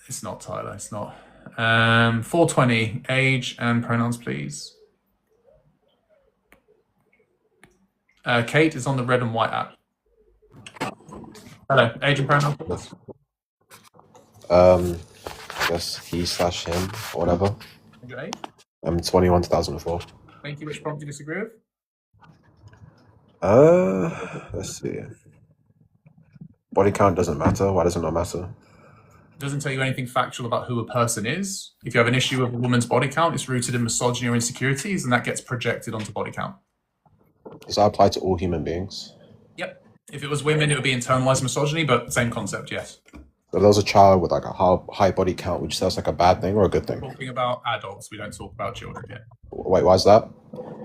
It's not Tyler. It's not. 420. Age and pronouns, please. Kate is on the red and white app. Hello. Age and pronouns, please. I guess he slash him or whatever. And your age? I'm 21, 2004. Thank you. Which prompt do you disagree with? Let's see. Body count doesn't matter. Why does it not matter? It doesn't tell you anything factual about who a person is. If you have an issue with a woman's body count, it's rooted in misogyny or insecurities, and that gets projected onto body count. Does that apply to all human beings? Yep. If it was women, it would be internalized misogyny, but same concept, yes. So if there was a child with like a high body count, would you say that's like a bad thing or a good thing? Talking about adults, we don't talk about children yet. Wait, why is that?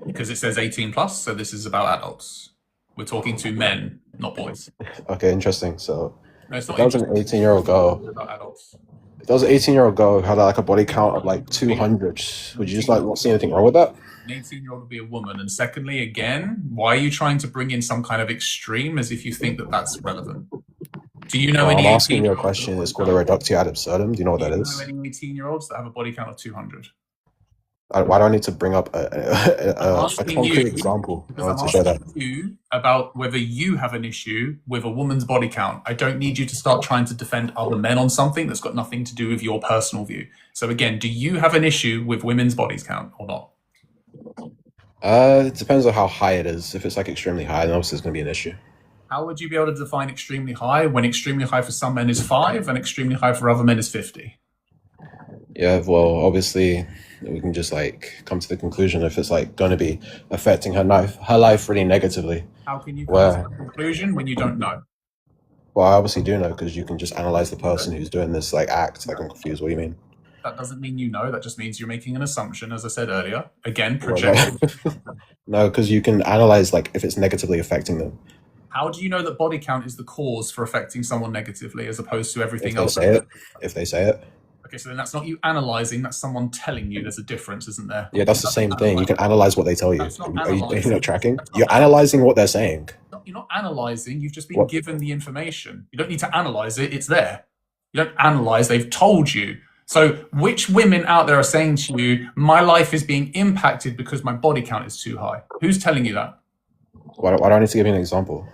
Because it says 18 plus, so this is about adults. We're talking to men, not boys. Okay, interesting. So No, it's if not that was an 18-year-old girl, about adults. if that was an 18-year-old girl who had like a body count of like 200, would you just like not see anything wrong with that? An 18-year-old would be a woman. And secondly, again, why are you trying to bring in some kind of extreme as if you think that that's relevant? Do you know Well, any I'm asking you a 18-year-olds question. It's called a reductio ad absurdum. Do you know what Do that you is? know any 18-year-olds that have a body count of 200? Why do I need to bring up I'm a asking concrete you example in because order I'm to show that? asking you about whether you have an issue with a woman's body count. I don't need you to start trying to defend other men on something that's got nothing to do with your personal view. So again, do you have an issue with women's bodies count or not? It depends on how high it is. If it's like extremely high, then obviously it's going to be an issue. How would you be able to define extremely high when extremely high for some men is 5 and extremely high for other men is 50? Yeah, well, obviously we can just like come to the conclusion if it's like going to be affecting her life really negatively. How can you come to Where, that conclusion when you don't know? well, I obviously do know because you can just analyze the person who's doing this like act. Like I'm confused. What do you mean? That doesn't mean you know. That just means you're making an assumption, as I said earlier. Again, Well, projected. no, because you can analyze like if it's negatively affecting them. How do you know that body count is the cause for affecting someone negatively as opposed to everything If they else? say it, if they say it, Okay, so then that's not you analyzing, that's someone telling you there's a difference, isn't there? yeah, that's the same thing. You can analyze what they tell you. That's not Are you analyzing. not tracking? That's not You're analyzing what they're saying. You're not analyzing, you've just been What? given the information. You don't need to analyze it, it's there. You don't analyze, they've told you. So which women out there are saying to you, my life is being impacted because my body count is too high? Who's telling you that? Why do I need to give you an example?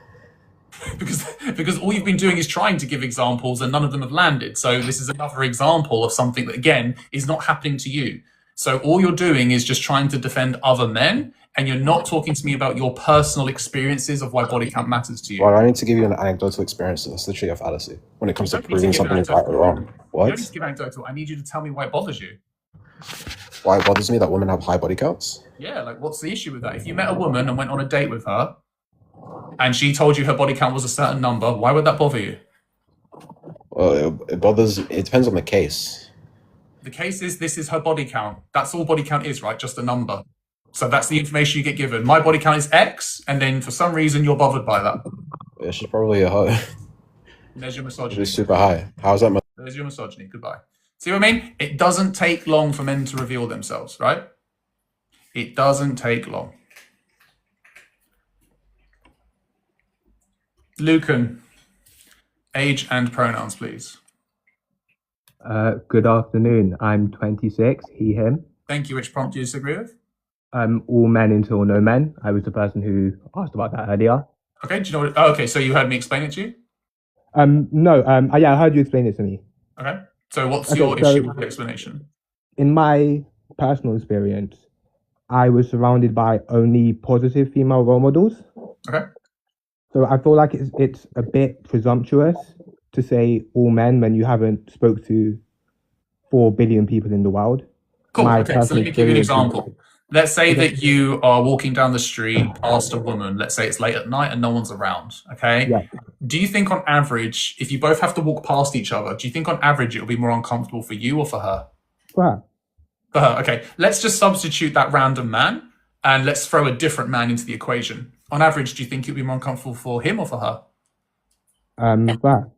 Because all you've been doing is trying to give examples and none of them have landed. So this is another example of something that, again, is not happening to you. So all you're doing is just trying to defend other men, and you're not talking to me about your personal experiences of why body count matters to you. Why do I need to give you an anecdotal experience? That's literally a fallacy when it comes to You don't need to proving give something is right anecdotal. or wrong. You don't What? need to give anecdotal. I need you to tell me why it bothers you. Why it bothers me that women have high body counts? Yeah, like what's the issue with that? If you met a woman and went on a date with her, and she told you her body count was a certain number, why would that bother you? Well, it bothers. It depends on the case. The case is this is her body count. That's all body count is, right? Just a number. So that's the information you get given. My body count is X, and then for some reason you're bothered by that. Yeah, she's probably a hoe. There's your She's misogyny. super high. How's that? There's your misogyny. Goodbye. See what I mean? It doesn't take long for men to reveal themselves, right? It doesn't take long. Lucan, age and pronouns, please. Good afternoon. I'm 26, he, him. Thank you. Which prompt do you disagree with? All men until no men. I was the person who asked about that earlier. Okay, do you know what? Oh, okay, so you heard me explain it to you? No, yeah, I heard you explain it to me. Okay. So what's Okay, your so- issue with the explanation? In my personal experience, I was surrounded by only positive female role models. Okay. So I feel like it's a bit presumptuous to say all men when you haven't spoke to 4 billion people in the world. Cool. My Okay, so personal let me give you an experience- example. Let's say Okay. that you are walking down the street past a woman. Let's say it's late at night and no one's around. Okay. Yeah. Do you think on average, if you both have to walk past each other, do you think on average it'll be more uncomfortable for you or for her? Wow. For her. Okay. Let's just substitute that random man and let's throw a different man into the equation. On average, do you think it'll be more uncomfortable for him or for her? Wow.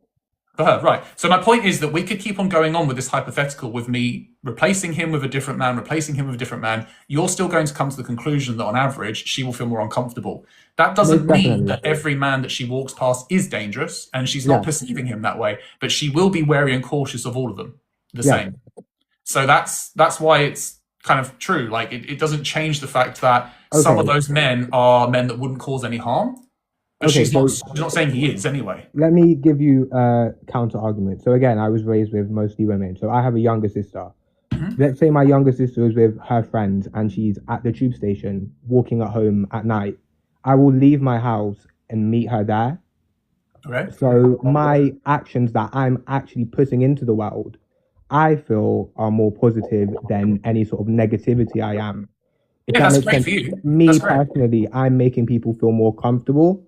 For her, right. So my point is that we could keep on going on with this hypothetical with me replacing him with a different man, replacing him with a different man. You're still going to come to the conclusion that on average, she will feel more uncomfortable. That doesn't Most mean definitely. that every man that she walks past is dangerous and she's not Yeah. perceiving him that way, but she will be wary and cautious of all of them the Yeah. same. So that's why it's kind of true. Like it doesn't change the fact that some of Okay. those men are men that wouldn't cause any harm. But Okay, she's not saying he is anyway. Let me give you a counter argument. So again, I was raised with mostly women. So I have a younger sister. Let's say my younger sister is with her friends and she's at the tube station walking at home at night. I will leave my house and meet her there. Okay. So my actions that I'm actually putting into the world, I feel are more positive than any sort of negativity I am. If Yeah, that that's makes great sense. for you. Me That's great. personally, I'm making people feel more comfortable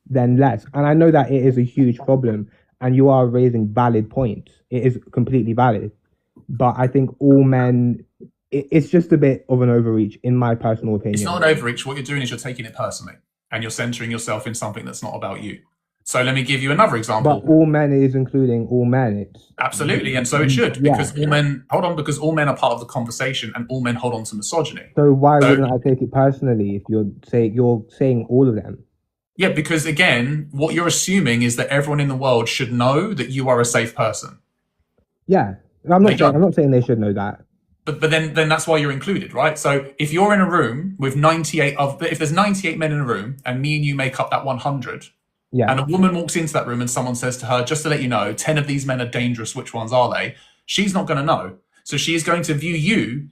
than less. And I know that it is a huge problem and you are raising valid points. It is completely valid. But I think all men, it's just a bit of an overreach, in my personal opinion. It's not an overreach. What you're doing is you're taking it personally and you're centering yourself in something that's not about you. So let me give you another example. But all men is including all men. It's Absolutely, and so it should, Yeah. because all men because all men are part of the conversation, and all men hold on to misogyny. so why So- wouldn't I take it personally if you're saying all of them? Yeah, because again, what you're assuming is that everyone in the world should know that you are a safe person. Yeah. I'm not saying they should know that. But then that's why you're included, right? So if you're in a room with if there's 98 men in a room, and me and you make up that 100, Yeah. and a woman walks into that room and someone says to her, just to let you know, 10 of these men are dangerous, which ones are they? She's not going to know. So she is going to view you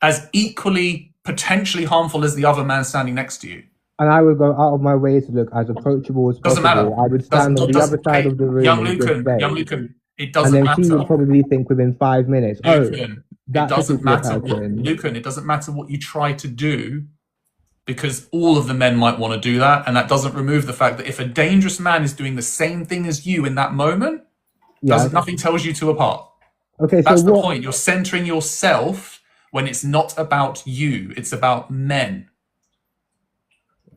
as equally potentially harmful as the other man standing next to you. And I would go out of my way to look as approachable as Doesn't possible. matter. I would stand on the other side of the room. Young and just Lucan, say- it and doesn't then she would matter. probably think within 5 minutes, Lucan, it that doesn't particular matter. person. Lucan, it doesn't matter what you try to do, because all of the men might want to do that, and that doesn't remove the fact that if a dangerous man is doing the same thing as you in that moment, Yeah. nothing tells you two apart. Okay, so That's the what? point. You're centering yourself when it's not about you; it's about men.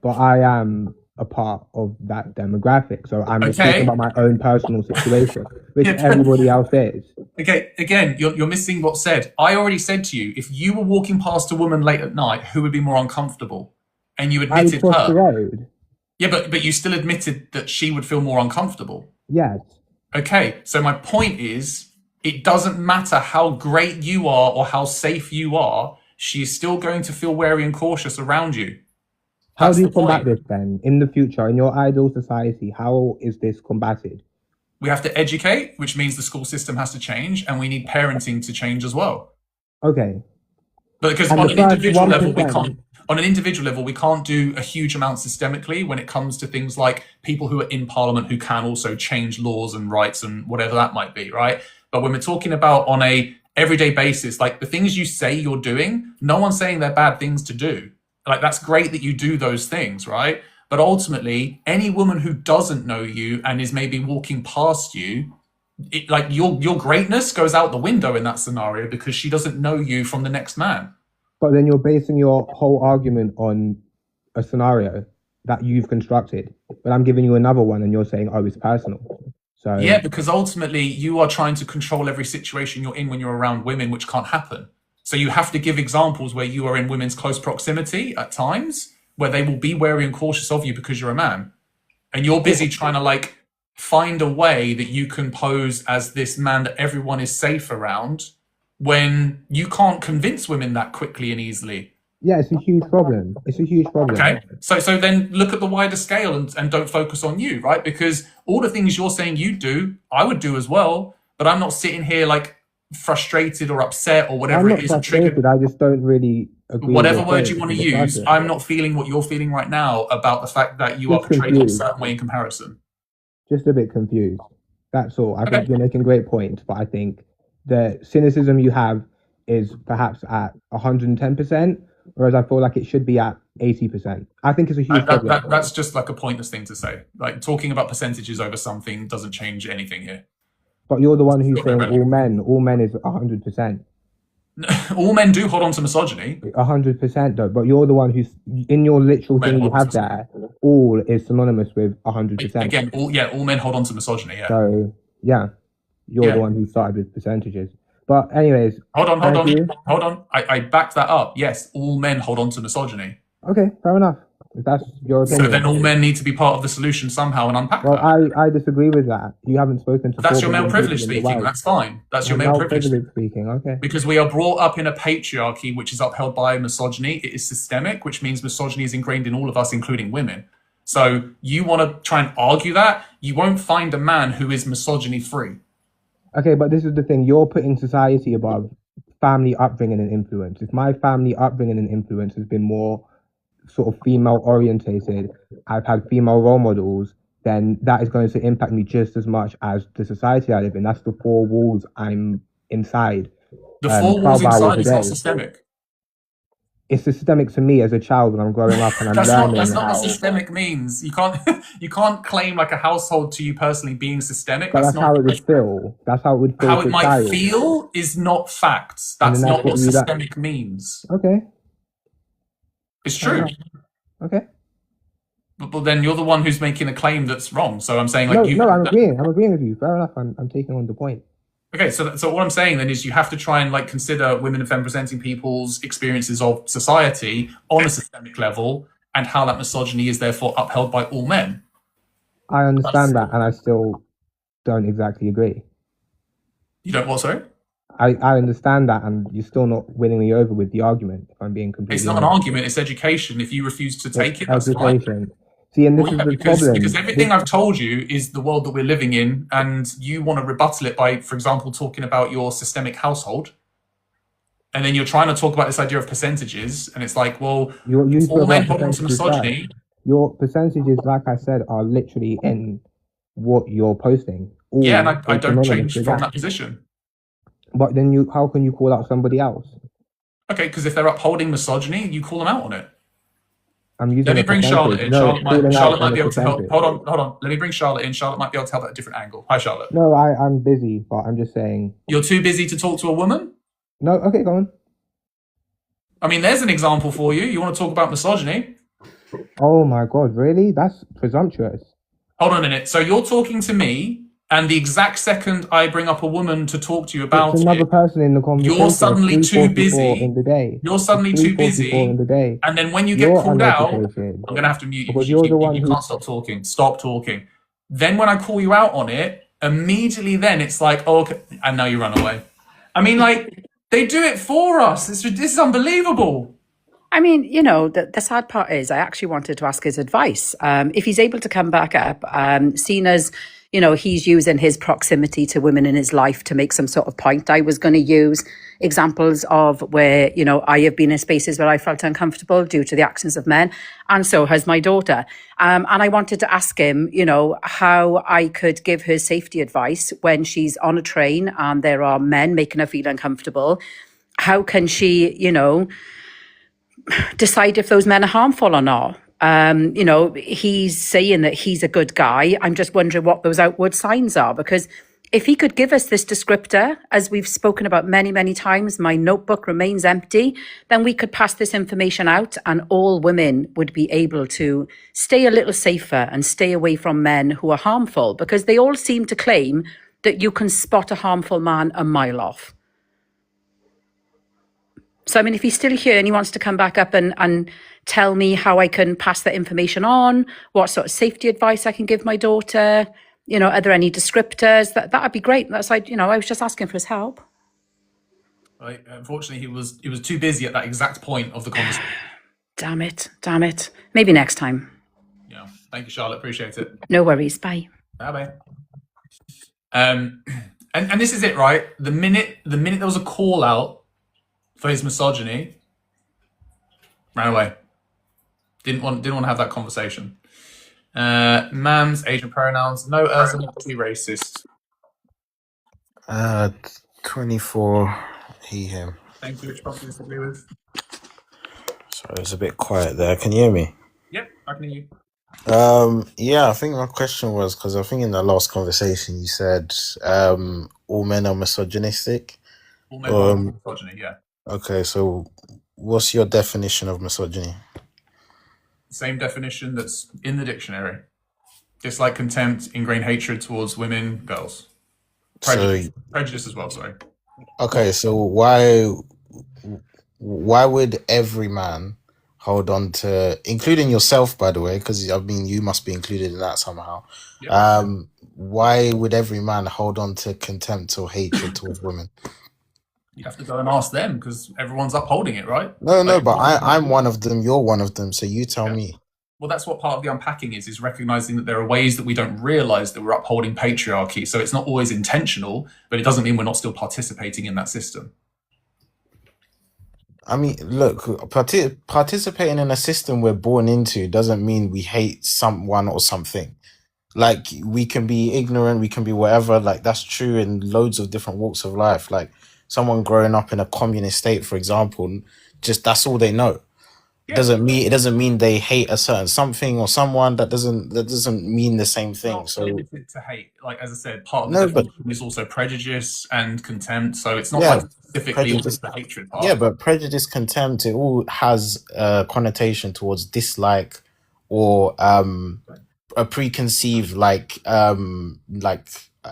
But I am a part of that demographic, so I'm just Okay. talking about my own personal situation, which Yeah, but- everybody else is. Okay, again, you're missing what's said. I already said to you, if you were walking past a woman late at night, who would be more uncomfortable? And you I would admitted cross the her. road. Yeah, but you still admitted that she would feel more uncomfortable. Yes. Okay, so my point is, it doesn't matter how great you are or how safe you are, she is still going to feel wary and cautious around you. How That's do you the point. combat this then in the future in your ideal society? How is this combated? We have to educate, which means the school system has to change, and we need parenting to change as well. Okay. But because And on the an first individual level, we 1%. can't. On an individual level, we can't do a huge amount systemically when it comes to things like people who are in parliament who can also change laws and rights and whatever that might be, right? But when we're talking about on a everyday basis, like the things you say you're doing, no one's saying they're bad things to do. Like that's great that you do those things, right? But ultimately, any woman who doesn't know you and is maybe walking past you, like your greatness goes out the window in that scenario because she doesn't know you from the next man. But then you're basing your whole argument on a scenario that you've constructed. But I'm giving you another one and you're saying, oh, it's personal. So Yeah, because ultimately you are trying to control every situation you're in when you're around women, which can't happen. So you have to give examples where you are in women's close proximity at times, where they will be wary and cautious of you because you're a man. And you're busy trying to like find a way that you can pose as this man that everyone is safe around when you can't convince women that quickly and easily. yeah, it's a huge problem. It's a huge problem. Okay. So then look at the wider scale and don't focus on you, right? Because all the things you're saying you do, I would do as well, but I'm not sitting here like frustrated or upset or I'm whatever not it is and triggered. frustrated. I just don't really agree. Whatever with word it you want to in the use, discussion. I'm not feeling what you're feeling right now about the fact that you are Just portrayed in a confused. certain way in comparison. Just a bit confused. That's all. I Okay. think you're making great points, but I think the cynicism you have is perhaps at 110%, whereas I feel like it should be at 80%. I think it's a huge problem. That's just like a pointless thing to say. Like talking about percentages over something doesn't change anything here. But you're the one who's Got saying that. all men is 100%. All men do hold on to misogyny. 100% though, but you're the one who's in your literal Men thing you hold on have to there. All is synonymous with 100%. Again, all men hold on to misogyny. Yeah. So yeah, You're the Yeah. one who started with percentages. But anyways, Hold on, hold thank on, you. hold on. I backed that up. Yes, all men hold on to misogyny. Okay, fair enough. If that's your So then opinion. all men need to be part of the solution somehow and unpack Well, that. I disagree with that. You haven't spoken to But that's 4 your male billion privilege people in the speaking. world. That's fine. That's your I'm male now privilege. privilege speaking. Okay. Because we are brought up in a patriarchy which is upheld by misogyny. It is systemic, which means misogyny is ingrained in all of us, including women. So you want to try and argue that, you won't find a man who is misogyny free. Okay, but this is the thing. You're putting society above family upbringing and influence. If my family upbringing and influence has been more sort of female orientated, I've had female role models, then that is going to impact me just as much as the society I live in. That's the 4 walls I'm inside. The 4 walls 12 hours inside a is not day. systemic. It's systemic to me as a child when I'm growing up and I'm That's learning not how. what systemic means. You can't you can't claim like a household to you personally being systemic. But That's that's how not it would feel. That's how it would feel how to it a might child. feel is not facts. And That's then not that's what what you systemic means. Okay. It's Fair true. enough. Okay. But then you're the one who's making a claim that's wrong. So I'm saying like No, you no, I'm agreeing with you. Fair enough. I'm taking on the point. Okay, so what I'm saying then is you have to try and like consider women and femme presenting people's experiences of society on a systemic level and how that misogyny is therefore upheld by all men. I understand that, and I still don't exactly agree. You don't what, sorry? I understand that, and you're still not winning me over with the argument, if I'm being completely It's not an honest. argument, it's education. If you refuse to It's take it, that's fine. education. See, and this Well, is yeah, the because problem. everything I've told you is the world that we're living in, and you want to rebuttal it by, for example, talking about your systemic household. And then you're trying to talk about this idea of percentages, and it's like, well, You if all spoke men about hold on to percentages misogyny, first. Your percentages, like I said, are literally in what you're posting. All yeah, and I is don't synonymous change with from that. that position. But then how can you call out somebody else? Okay, because if they're upholding misogyny, you call them out on it. I'm using Let me a bring Charlotte percentage. in. No, Charlotte calling might out be on able a to help. percentage. Hold on. Let me bring Charlotte in. Charlotte might be able to help at a different angle. Hi, Charlotte. No, I'm busy, but I'm just saying. You're too busy to talk to a woman? No, okay, go on. I mean, there's an example for you. You want to talk about misogyny? Oh my God, really? That's presumptuous. Hold on a minute. So you're talking to me, and the exact second I bring up a woman to talk to you about It's another it, person in the conversation. you're suddenly too 3:44 busy. in the day. You're suddenly It's too 3:44 busy. in the day. And then when you get You're called out, uneducated I'm going to have to mute you. because you're the one You who. can't stop talking. Stop talking. Then when I call you out on it, immediately then it's like, oh, okay. And now you run away. I mean, like, they do it for us. This is unbelievable. I mean, the sad part is I actually wanted to ask his advice. If he's able to come back up, seen as, he's using his proximity to women in his life to make some sort of point. I was going to use examples of where, I have been in spaces where I felt uncomfortable due to the actions of men. And so has my daughter. And I wanted to ask him, how I could give her safety advice when she's on a train and there are men making her feel uncomfortable. How can she, decide if those men are harmful or not? He's saying that he's a good guy. I'm just wondering what those outward signs are, because if he could give us this descriptor, as we've spoken about many, many times, my notebook remains empty, then we could pass this information out and all women would be able to stay a little safer and stay away from men who are harmful, because they all seem to claim that you can spot a harmful man a mile off. So, I mean, if he's still here and he wants to come back up and tell me how I can pass that information on, what sort of safety advice I can give my daughter, are there any descriptors? That would be great. That's like, I was just asking for his help. Right. Unfortunately, he was too busy at that exact point of the conversation. Damn it. Maybe next time. Yeah. Thank you, Charlotte. Appreciate it. No worries. Bye. Bye. And this is it, right? The minute there was a call out for his misogyny, ran away. Didn't want to have that conversation. Mams, Asian pronouns. No, Urza not to be racist. 24, he, him. Thank you. Which property to agree with? Sorry, it was a bit quiet there. Can you hear me? Yep, I can hear you. Yeah, I think my question was, because I think in the last conversation you said all men are misogynistic. All men are misogyny, yeah. Okay, so what's your definition of misogyny? Same definition that's in the dictionary. Dislike, contempt, ingrained hatred towards women, girls. So Prejudice as well. Sorry. okay, so why would every man hold on to, including yourself, by the way, because I mean you must be included in that somehow. Yep. Why would every man hold on to contempt or hatred towards women? You have to go and ask them because everyone's upholding it, right? No, Like, but I'm one of them. You're one of them. So you tell Yeah. me. Well, that's what part of the unpacking is recognizing that there are ways that we don't realize that we're upholding patriarchy. So it's not always intentional, but it doesn't mean we're not still participating in that system. I mean, look, participating in a system we're born into doesn't mean we hate someone or something. Like, we can be ignorant, we can be whatever. Like, that's true in loads of different walks of life. Like, someone growing up in a communist state, for example, just that's all they know. Yeah. It doesn't mean they hate a certain something or someone. That doesn't mean the same thing. Not So limited to hate. Like, as I said, part of no, the but definition is also prejudice and contempt. So it's not yeah, like specifically prejudice. the hatred part. Yeah, but prejudice, contempt, it all has a connotation towards dislike or a preconceived like a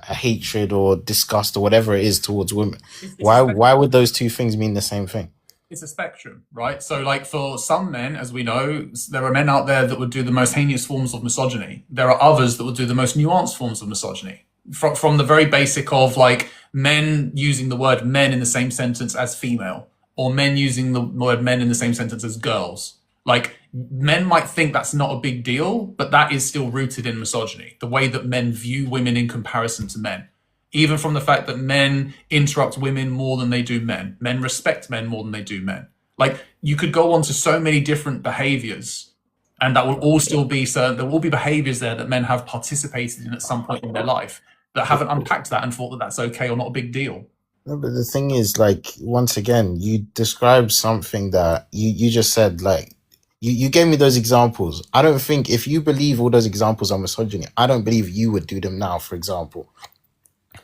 hatred or disgust or whatever it is towards women. It's a Why would those two things mean the same thing? It's a spectrum, right? So, like, for some men, as we know, there are men out there that would do the most heinous forms of misogyny. There are others that would do the most nuanced forms of misogyny. From the very basic of, like, men using the word men in the same sentence as female, or men using the word men in the same sentence as girls. Like, men might think that's not a big deal, but that is still rooted in misogyny, the way that men view women in comparison to men. Even from the fact that men interrupt women more than they do men. Men respect men more than they do men. Like, you could go on to so many different behaviors, and that will all still be certain. There will be behaviors there that men have participated in at some point in their life that haven't unpacked that and thought that that's okay or not a big deal. No, but the thing is, like, once again, you described something that you just said, like, you gave me those examples. I don't think, if you believe all those examples are misogyny, I don't believe you would do them now, for example.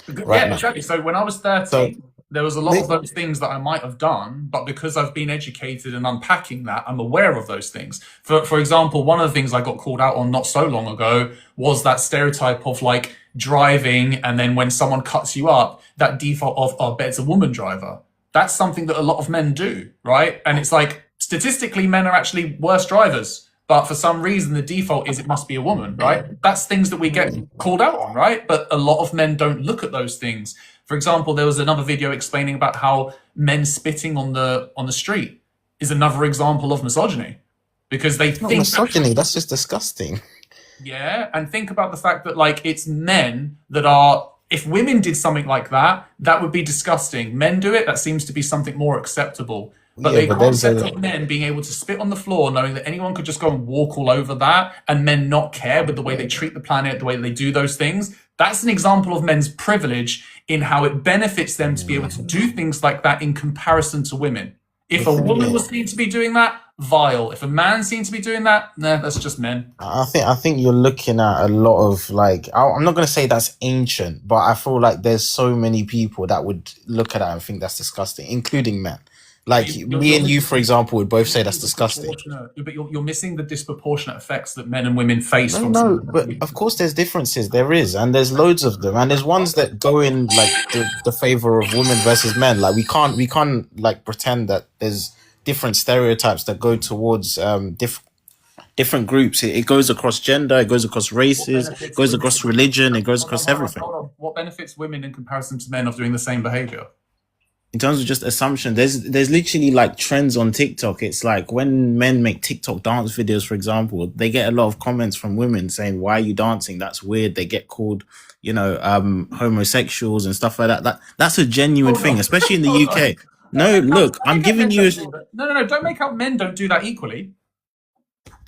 Right Yeah, now. exactly. So when I was 13, So there was a lot they- of those things that I might have done, but because I've been educated and unpacking that, I'm aware of those things. For example, one of the things I got called out on not so long ago was that stereotype of, like, driving, and then when someone cuts you up, that default of, oh, I bet it's a woman driver. That's something that a lot of men do, right? And it's like, statistically, men are actually worse drivers. But for some reason, the default is it must be a woman, right? That's things that we get called out on, right? But a lot of men don't look at those things. For example, there was another video explaining about how men spitting on the street is another example of misogyny, because they not think misogyny. That's just disgusting. yeah, and think about the fact that, like, it's men that are. If women did something like that, that would be disgusting. Men do it, that seems to be something more acceptable. But Yeah, the but there's concept a of men being able to spit on the floor, knowing that anyone could just go and walk all over that, and men not care with the way they treat the planet, the way they do those things, that's an example of men's privilege in how it benefits them to be able to do things like that in comparison to women. If a woman was seen to be doing that, vile. If a man seemed to be doing that, nah, that's just men. I think you're looking at a lot of, like, I'm not going to say that's ancient, but I feel like there's so many people that would look at that and think that's disgusting, including men. Like, me and you, for example, would both say that's disgusting. But you're missing the disproportionate effects that men and women face. No, but of course there's differences. There is, and there's loads of them, and there's ones that go in like the favor of women versus men. Like, we can't like pretend that there's different stereotypes that go towards different groups. It goes across gender, it goes across races, it goes across religion, it goes across everything. Hold on. What benefits women in comparison to men of doing the same behavior? In terms of just assumption, there's literally like trends on TikTok. It's like when men make TikTok dance videos, for example, they get a lot of comments from women saying, "Why are you dancing? That's weird." They get called, homosexuals and stuff like that. That's a genuine thing, especially in the UK. No, look, I'm giving you. No. Don't make out men don't do that equally.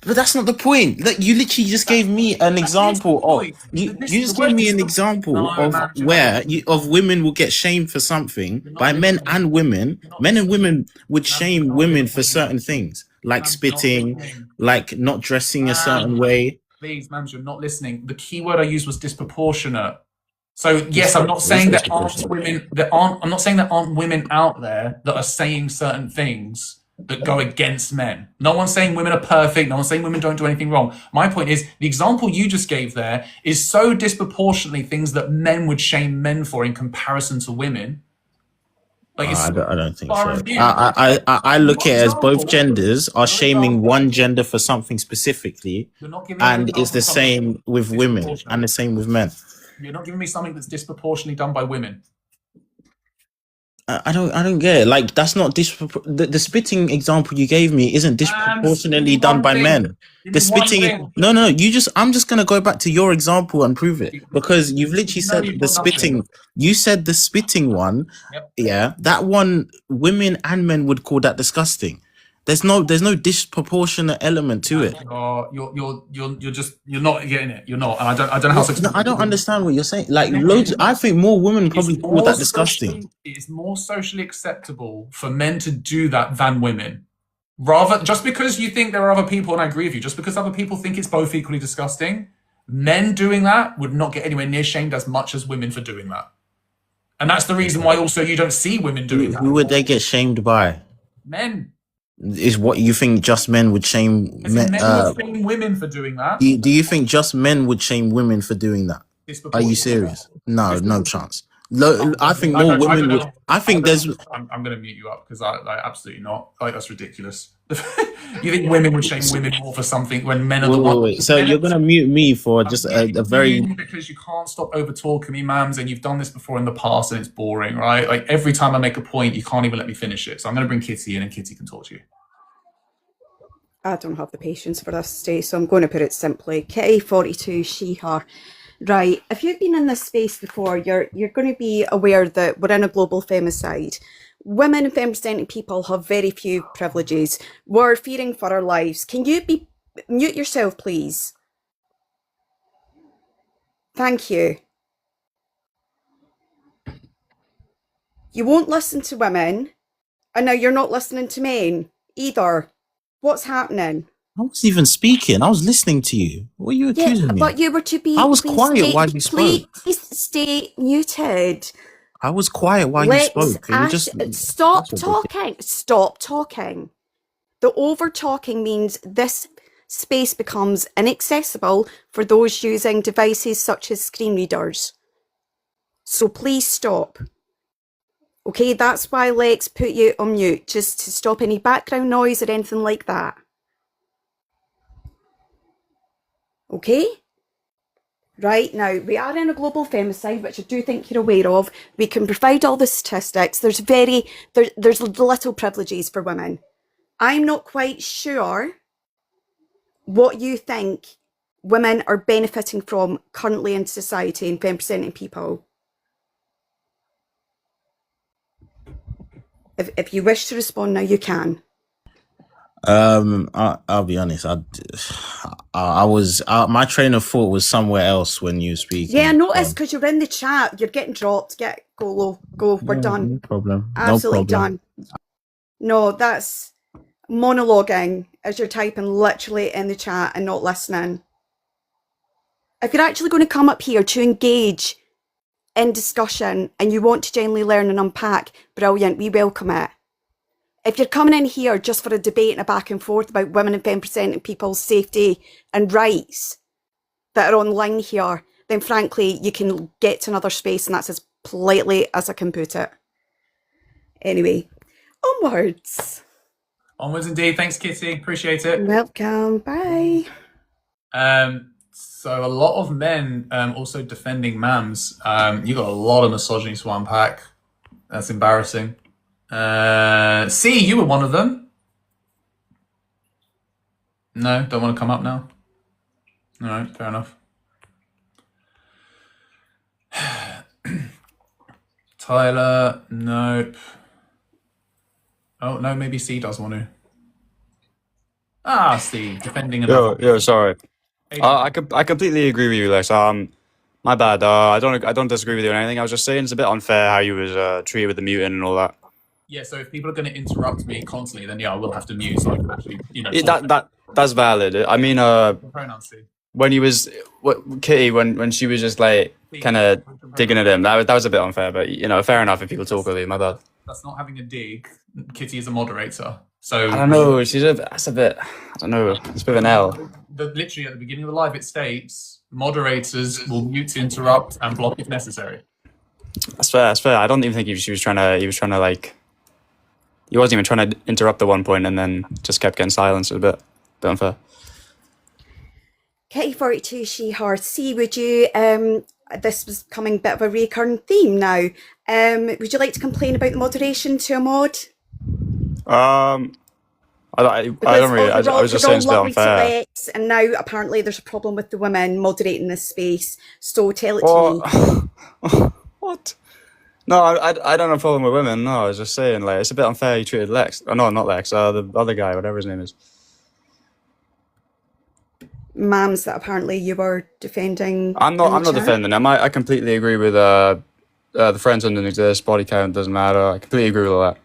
But that's not the point. Like, you literally just gave me an example of you just gave me an example of where of women will get shamed for something by men and women. Men and women would shame women for certain things, like spitting, like not dressing a certain way. Please, ma'am, you're not listening. The key word I used was disproportionate. So yes, I'm not saying there aren't women. I'm not saying there aren't women out there that are saying certain things. that go against men. No one's saying women are perfect. No one's saying women don't do anything wrong. My point is, the example you just gave there is so disproportionately things that men would shame men for in comparison to women. Like it's I don't think far so. and few. I look at it as both Example. genders are shaming one gender for something specifically, You're not giving me an and it's example the of something same with women disproportionate. and the same with men. You're not giving me something that's disproportionately done by women. I don't get it. Like that's not the spitting example you gave me isn't disproportionately done by men. The spitting, no, I'm just gonna go back to your example and prove it because you've literally said the spitting. You said the spitting one, Yep. yeah, that one women and men would call that disgusting. There's no disproportionate element to it. You're not getting it. You're not, and I don't know how to No, explain I don't it. understand what you're saying. Like loads, I think more women probably call that disgusting. It's more socially acceptable for men to do that than women. Rather, just because you think there are other people, and I agree with you, just because other people think it's both equally disgusting, men doing that would not get anywhere near shamed as much as women for doing that. And that's the reason why also you don't see women doing that. Who would they get shamed by? Men. Is what you think just men would shame Men men? would shame women for doing that. Do you think just men would shame women for doing that? Are you serious? No chance. I think more women would. I think there's. I'm going to mute you up because I absolutely not. Like that's ridiculous. You think women would shame women more for something when men are the ones? Wait. So you're gonna mute me for just a very because you can't stop over talking me, mams, and you've done this before in the past, and it's boring, right? Like every time I make a point, you can't even let me finish it. So I'm going to bring Kitty in, and Kitty can talk to you. I don't have the patience for this today, so I'm going to put it simply. Kitty 42, she, her. Right, if you've been in this space before, you're going to be aware that we're in a global femicide. Women and femme-presenting people have very few privileges. We're fearing for our lives. Can you mute yourself, please? Thank you. You won't listen to women, and now you're not listening to men either. What's happening? I wasn't even speaking. I was listening to you. What are you accusing me? But you were to be. I was quiet while you spoke. Please stay muted. I was quiet while you spoke. Stop talking. Stop talking. The over talking means this space becomes inaccessible for those using devices such as screen readers. So please stop. Okay, that's why Lex put you on mute, just to stop any background noise or anything like that. Okay? Right, now, we are in a global femicide, which I do think you're aware of. We can provide all the statistics. There's little privileges for women. I'm not quite sure what you think women are benefiting from currently in society and femme-presenting people. If you wish to respond now, you can. I'll be honest. I was my train of thought was somewhere else when you were speaking. Yeah, I noticed because you're in the chat. You're getting dropped. Go. We're done. No problem. Absolutely done. No, that's monologuing as you're typing literally in the chat and not listening. If you're actually going to come up here to engage in discussion and you want to genuinely learn and unpack, brilliant, we welcome it. If you're coming in here just for a debate and a back and forth about women and femme-presenting people's safety and rights that are online here, then frankly, you can get to another space, and that's as politely as I can put it. Anyway, onwards. Onwards indeed. Thanks, Kitty. Appreciate it. Welcome. Bye. So a lot of men also defending mams. You got a lot of misogyny to unpack. That's embarrassing. C, you were one of them. No, don't want to come up now. All right, fair enough. Tyler, nope. Oh no, maybe C does want to. C defending another. Yo, sorry. I completely agree with you, Lex. My bad. I don't disagree with you on anything. I was just saying it's a bit unfair how you was treated with the muting and all that. Yeah, so if people are going to interrupt me constantly, then yeah, I will have to mute so I can actually, That's valid. I mean, pronouns C. when he was Kitty, when she was just like kind of digging at him, that was a bit unfair. But fair enough if people talk with you. My bad. That's not having a dig. Kitty is a moderator. So I don't know. That's a bit. I don't know. It's a bit of an L. literally at the beginning of the live, it states moderators will mute, interrupt, and block if necessary. That's fair. That's fair. I don't even think he was trying to. He was trying to like. He wasn't even trying to interrupt at one point, and then just kept getting silenced. It was a bit unfair. Kitty42 She Her C, would you this was becoming a bit of a recurring theme now. Would you like to complain about the moderation to a mod? I don't really. I was just saying it's a bit unfair. Lex, and now apparently there's a problem with the women moderating this space. So tell it to me. What? No, I don't have a problem with women. No, I was just saying, like, it's a bit unfair you treated Lex. Oh, no, not Lex. The other guy, whatever his name is. Mams that apparently you were defending. I'm not defending him. I completely agree with the friends doesn't exist. Body count doesn't matter. I completely agree with all that.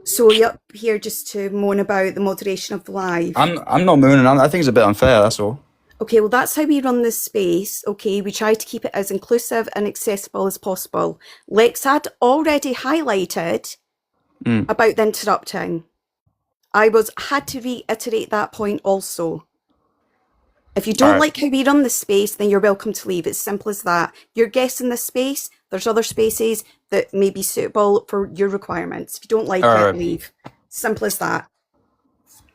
So you're up here just to moan about the moderation of the live. I'm not mooning. I think it's a bit unfair. That's all. Okay, well, that's how we run this space. Okay, we try to keep it as inclusive and accessible as possible. Lex had already highlighted about the interrupting. I had to reiterate that point also. If you don't like how we run this space, then you're welcome to leave. It's simple as that. You're guessing this space. There's other spaces that may be suitable for your requirements. If you don't like it, leave. Simple as that.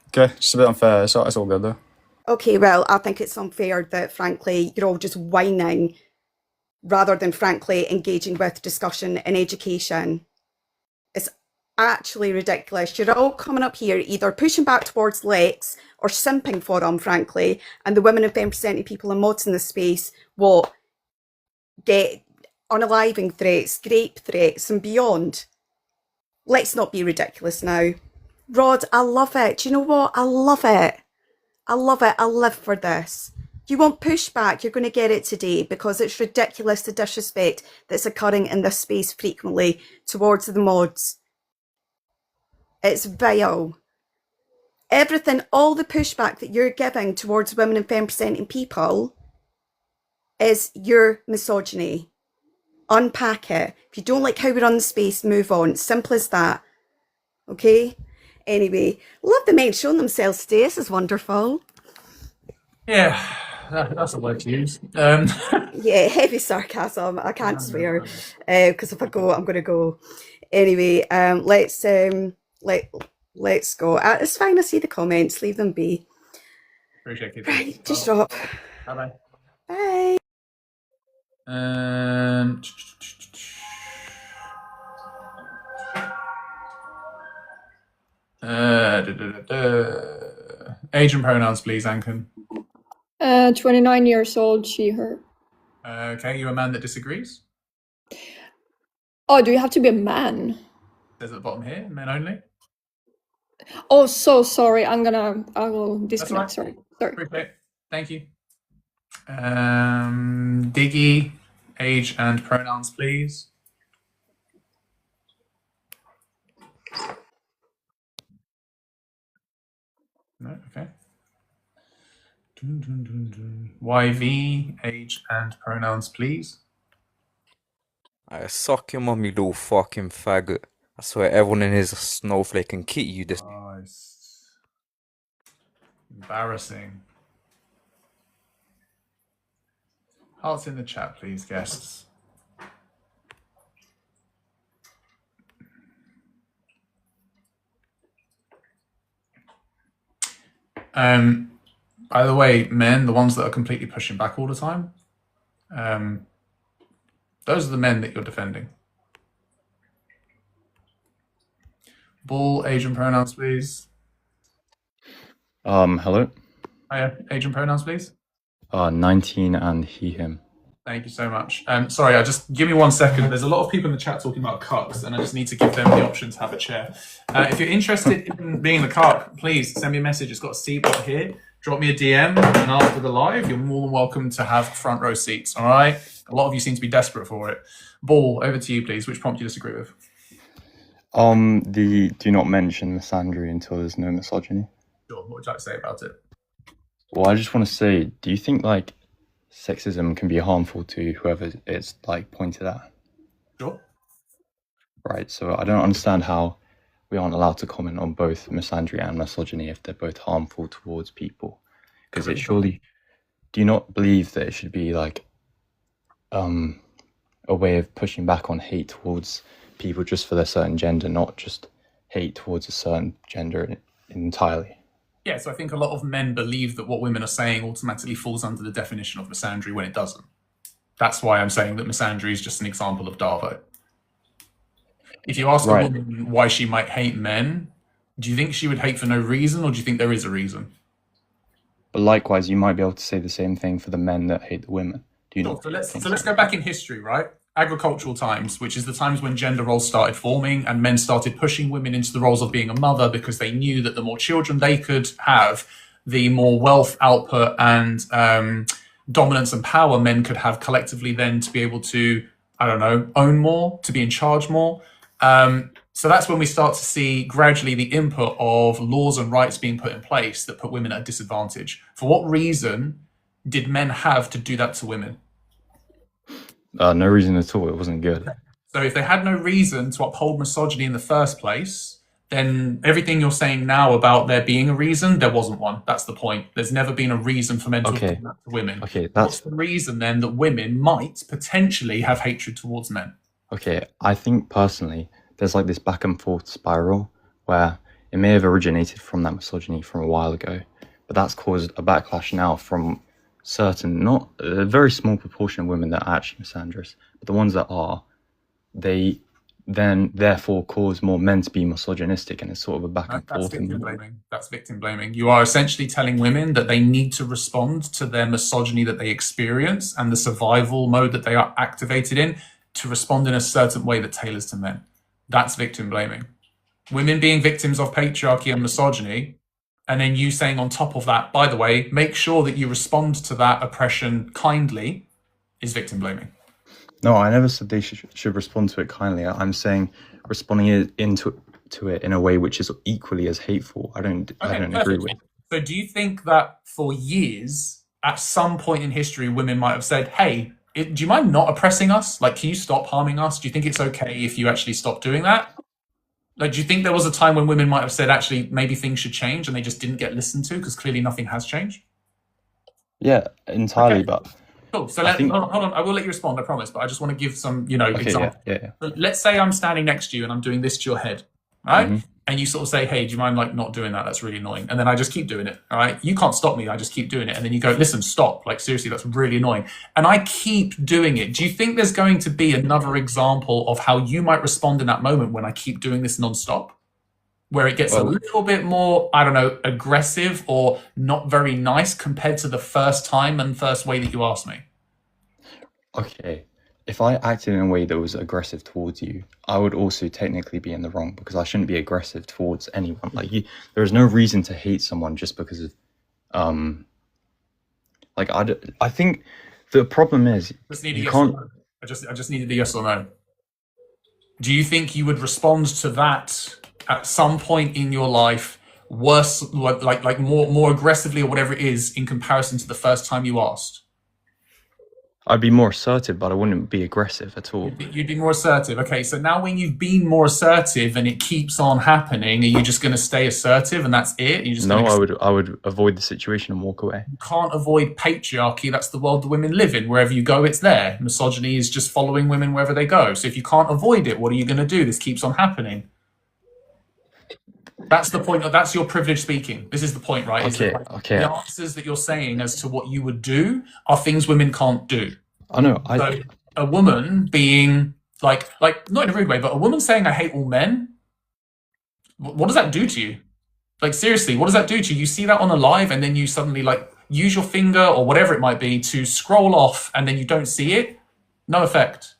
Okay, just a bit unfair. It's all good though. Okay, well, I think it's unfair that, frankly, you're all just whining rather than, frankly, engaging with discussion and education. It's actually ridiculous. You're all coming up here either pushing back towards Lex or simping for him, frankly, and the women and femme-presenting people and mods in the space will get unaliving threats, grape threats, and beyond. Let's not be ridiculous now. Rod, I love it. Do you know what? I love it. I love it. I live for this. You want pushback, you're going to get it today because it's ridiculous the disrespect that's occurring in this space frequently towards the mods. It's vile. Everything, all the pushback that you're giving towards women and femme-presenting people is your misogyny. Unpack it. If you don't like how we run the space, move on. Simple as that. Okay? Anyway, love the men showing themselves today. This is wonderful. Yeah, that's a word to use. Yeah, heavy sarcasm. I can't swear because if I go, I'm going to go. Anyway, let's go. It's fine. I see the comments. Leave them be. Appreciate it. Right, just drop. Bye-bye. Bye. Age and pronouns, please, Anken. 29 years old, she, her. Okay, you a man that disagrees? Oh, do you have to be a man? It says at the bottom here, men only. Oh, so sorry. I will disconnect. Right. Sorry. Appreciate it. Thank you. Diggy, age and pronouns, please. No, okay. YV, age and pronouns, please. I suck your mum, you little fucking faggot. I swear everyone in here is a snowflake and Kitty, you this. Nice. Embarrassing. Hearts in the chat, please, guests. By the way, men, the ones that are completely pushing back all the time, those are the men that you're defending. Bull, age and pronouns, please. Hello. Hiya, age and pronouns, please. 19 and he, him. Thank you so much. Sorry, just give me 1 second. There's a lot of people in the chat talking about cucks, and I just need to give them the option to have a chair. If you're interested in being the cuck, please send me a message. It's got a seat right here. Drop me a DM, and after the live, you're more than welcome to have front row seats. All right? A lot of you seem to be desperate for it. Ball, over to you, please. Which prompt do you disagree with? The do not mention misandry until there's no misogyny. Sure. What would you like to say about it? Well, I just want to say, do you think like sexism can be harmful to whoever it's like pointed at? Sure. Right. So I don't understand how we aren't allowed to comment on both misandry and misogyny if they're both harmful towards people. Because it surely, do you not believe that it should be like a way of pushing back on hate towards people just for their certain gender, not just hate towards a certain gender entirely? Yeah, so I think a lot of men believe that what women are saying automatically falls under the definition of misandry when it doesn't. That's why I'm saying that misandry is just an example of Darvo. If you ask a woman why she might hate men, do you think she would hate for no reason, or do you think there is a reason? But likewise, you might be able to say the same thing for the men that hate the women. Do you not? So let's go back in history, right? Agricultural times, which is the times when gender roles started forming and men started pushing women into the roles of being a mother because they knew that the more children they could have, the more wealth output and dominance and power men could have collectively then to be able to, I don't know, own more, to be in charge more. So that's when we start to see gradually the input of laws and rights being put in place that put women at a disadvantage. For what reason did men have to do that to women? No reason at all. It wasn't good. So if they had no reason to uphold misogyny in the first place, then everything you're saying now about there being a reason, there wasn't one. That's the point. There's never been a reason for men to do that to women. Okay, What's the reason then that women might potentially have hatred towards men? Okay, I think personally, there's like this back and forth spiral where it may have originated from that misogyny from a while ago, but that's caused a backlash now from certain, not a very small proportion of women that are actually misandrous, but the ones that are, they then therefore cause more men to be misogynistic, and it's sort of a back and forth. Victim blaming. That's victim blaming. You are essentially telling women that they need to respond to their misogyny that they experience and the survival mode that they are activated in to respond in a certain way that tailors to men. That's victim blaming. Women being victims of patriarchy and misogyny, and then you saying on top of that, by the way, make sure that you respond to that oppression kindly, is victim blaming. No, I never said they should respond to it kindly. I'm saying responding to it in a way which is equally as hateful. I don't agree with. So do you think that for years, at some point in history, women might have said, hey, do you mind not oppressing us? Like, can you stop harming us? Do you think it's okay if you actually stop doing that? Like, do you think there was a time when women might have said, actually, maybe things should change, and they just didn't get listened to because clearly nothing has changed? Yeah, entirely, but... Cool. So hold on. I will let you respond, I promise, but I just want to give some, example. Yeah. So let's say I'm standing next to you and I'm doing this to your head, right? And you sort of say, hey, do you mind like not doing that? That's really annoying. And then I just keep doing it, all right? You can't stop me. I just keep doing it. And then you go, listen, stop. Like, seriously, that's really annoying. And I keep doing it. Do you think there's going to be another example of how you might respond in that moment when I keep doing this nonstop? Where it gets a little bit more, I don't know, aggressive or not very nice compared to the first time and first way that you asked me? Okay. If I acted in a way that was aggressive towards you, I would also technically be in the wrong because I shouldn't be aggressive towards anyone. Like, there is no reason to hate someone just because of, I think the problem is you can't. I just needed a yes or no. Do you think you would respond to that at some point in your life worse, like more aggressively or whatever it is in comparison to the first time you asked? I'd be more assertive, but I wouldn't be aggressive at all. You'd be more assertive. Okay, so now when you've been more assertive and it keeps on happening, are you just going to stay assertive and that's it? I would avoid the situation and walk away. You can't avoid patriarchy. That's the world that women live in. Wherever you go, it's there. Misogyny is just following women wherever they go. So if you can't avoid it, what are you going to do? This keeps on happening. That's the point. That's your privilege speaking. This is the point, right? Okay. The answers that you're saying as to what you would do are things women can't do. I know. So a woman being like not in a rude way, but a woman saying I hate all men, what does that do to you? Like, seriously, what does that do to you? You see that on a live and then you suddenly like use your finger or whatever it might be to scroll off and then you don't see it. No effect.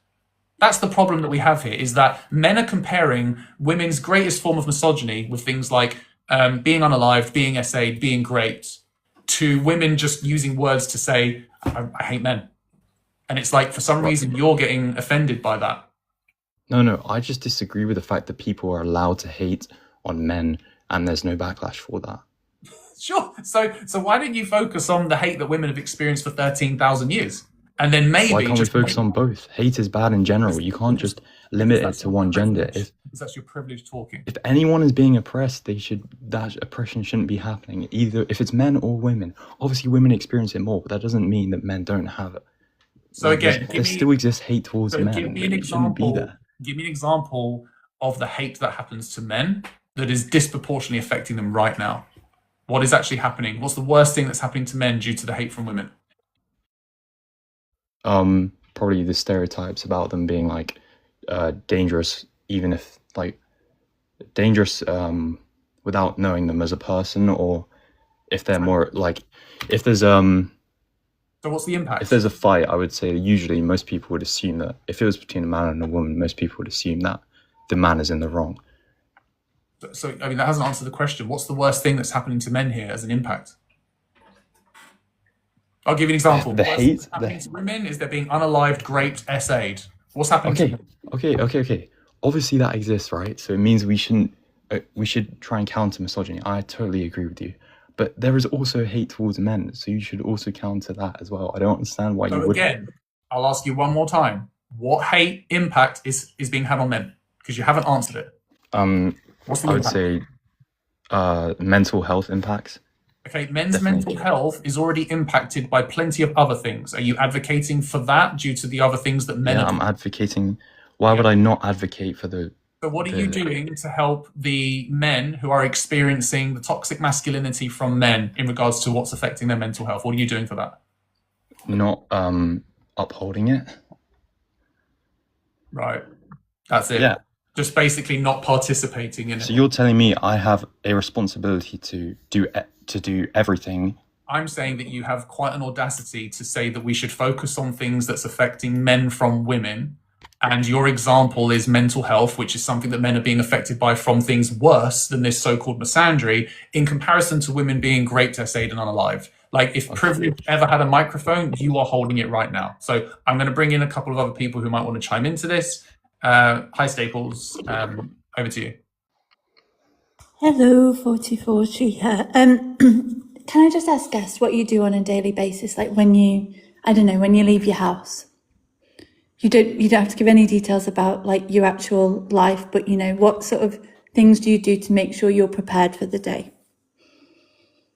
That's the problem that we have here, is that men are comparing women's greatest form of misogyny with things like being unalived, being essayed, being raped, to women just using words to say, I hate men. And it's like, for some reason, you're getting offended by that. No, I just disagree with the fact that people are allowed to hate on men and there's no backlash for that. Sure. So why don't you focus on the hate that women have experienced for 13,000 years? And then maybe why can't we focus on both? Hate is bad in general. You can't just limit it to one gender. because that's your privilege talking. If anyone is being oppressed, that oppression shouldn't be happening. Either if it's men or women. Obviously, women experience it more, but that doesn't mean that men don't have it. So Like, again, there still exists hate towards so men. give me an It shouldn't be example. there. Give me an example of the hate that happens to men that is disproportionately affecting them right now. What is actually happening? What's the worst thing that's happening to men due to the hate from women? Probably the stereotypes about them being like dangerous, even if like dangerous without knowing them as a person, or if they're more like if there's So what's the impact? if there's a fight, I would say usually most people would assume that if it was between a man and a woman, most people would assume that the man is in the wrong. So I mean, that hasn't answered the question. What's the worst thing that's happening to men here as an impact? I'll give you an example. The worst hate- thing that's happening to women is they're being unalived, raped, essayed. What's happening to Okay, them? okay. Obviously that exists, right? So it means we should try and counter misogyny. I totally agree with you. But there is also hate towards men, so you should also counter that as well. I don't understand why you So would. again, I'll ask you one more time. What hate impact is being had on men? Because you haven't answered it. What's the I would impact? say mental health impacts. Okay, men's Definitely. mental health is already impacted by plenty of other things. Are you advocating for that due to the other things that men Yeah, are I'm doing? advocating. Why would I not advocate for the? So what are you doing to help the men who are experiencing the toxic masculinity from men in regards to what's affecting their mental health? What are you doing for that? Not upholding it. Right. That's it. Yeah. Just basically not participating in it. So you're telling me I have a responsibility to do everything. I'm saying that you have quite an audacity to say that we should focus on things that's affecting men from women. And your example is mental health, which is something that men are being affected by from things worse than this so-called misandry, in comparison to women being raped, essayed, and unalived. Like, if privilege ever had a microphone, you are holding it right now. So I'm going to bring in a couple of other people who might want to chime into this. Hi, Staples. Over to you. Hello, 4040 here. Can I just ask guests what you do on a daily basis? Like when you leave your house. You don't have to give any details about like your actual life, but what sort of things do you do to make sure you're prepared for the day?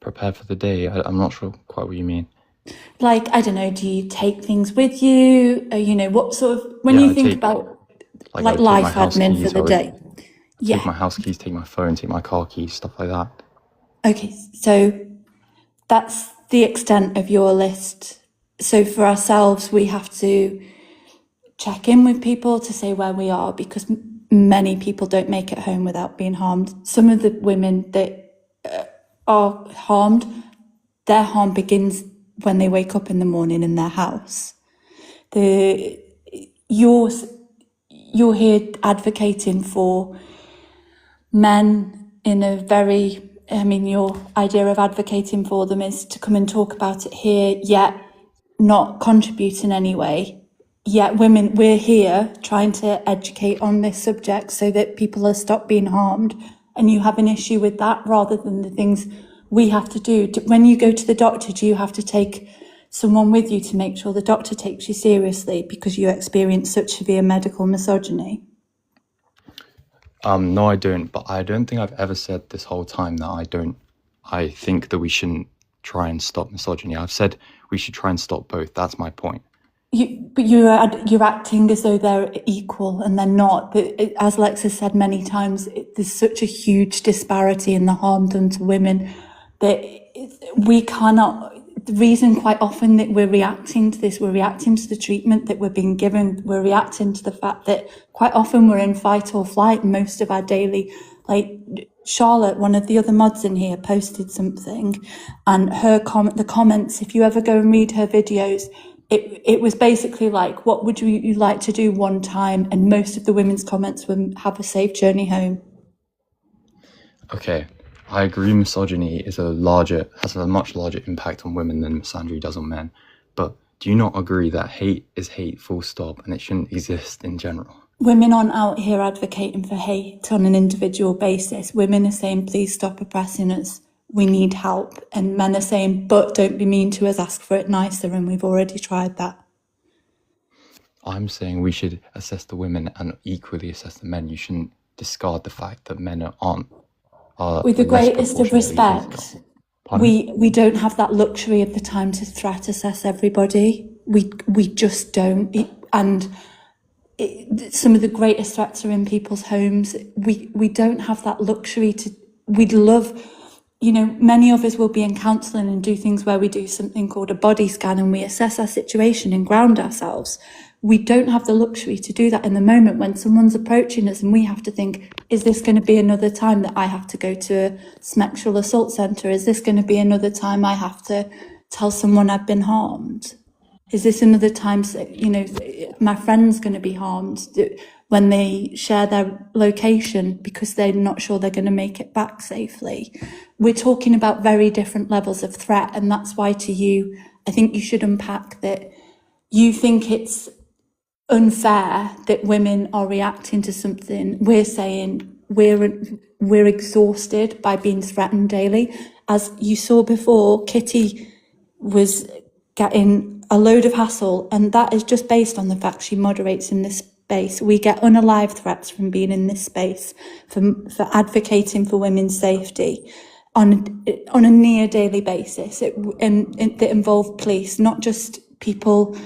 Prepared for the day. I'm not sure quite what you mean. Like, I don't know, do you take things with you? What sort of, when you think about I like take my life house admin keys, for the I would day? Take my house keys, take my phone, take my car keys, stuff like that. Okay, so that's the extent of your list. So for ourselves, we have to check in with people to say where we are, because many people don't make it home without being harmed. Some of the women that are harmed, their harm begins when they wake up in the morning in their house. You're here advocating for men in a very, your idea of advocating for them is to come and talk about it here, yet not contribute in any way. Yet women, we're here trying to educate on this subject so that people are stop being harmed, and you have an issue with that rather than the things we have to do. When you go to the doctor, do you have to take someone with you to make sure the doctor takes you seriously because you experience such severe medical misogyny? No, I don't. But I don't think I've ever said this whole time that I think that we shouldn't try and stop misogyny. I've said we should try and stop both. That's my point. But you're acting as though they're equal, and they're not. As Lex has said many times, there's such a huge disparity in the harm done to women that we cannot. The reason quite often that we're reacting to this, we're reacting to the treatment that we're being given. We're reacting to the fact that quite often we're in fight or flight most of our daily. Like Charlotte, one of the other mods in here, posted something, and the comments. If you ever go and read her videos, it was basically like, what would you like to do one time? And most of the women's comments were, have a safe journey home. Okay, I agree misogyny has a much larger impact on women than misandry does on men. But do you not agree that hate is hate full stop and it shouldn't exist in general? Women aren't out here advocating for hate on an individual basis. Women are saying, please stop oppressing us. We need help. And men are saying, but don't be mean to us, ask for it nicer. And we've already tried that. I'm saying we should assess the women and equally assess the men. You shouldn't discard the fact that men aren't are With the less greatest of proportionately respect, physical. Pardon? we don't have that luxury of the time to threat assess everybody. We just don't. Some of the greatest threats are in people's homes. We don't have that luxury to. We'd love, many of us will be in counselling and do things where we do something called a body scan and we assess our situation and ground ourselves. We don't have the luxury to do that in the moment when someone's approaching us and we have to think, is this going to be another time that I have to go to a sexual assault centre? Is this going to be another time I have to tell someone I've been harmed? Is this another time, my friend's going to be harmed when they share their location because they're not sure they're going to make it back safely? We're talking about very different levels of threat, and that's why to you, I think you should unpack that you think it's unfair that women are reacting to something. We're saying we're exhausted by being threatened daily. As you saw before, Kitty was getting a load of hassle, and that is just based on the fact she moderates in this space. We get unalive threats from being in this space, for advocating for women's safety on a near daily basis. That involve police, not just people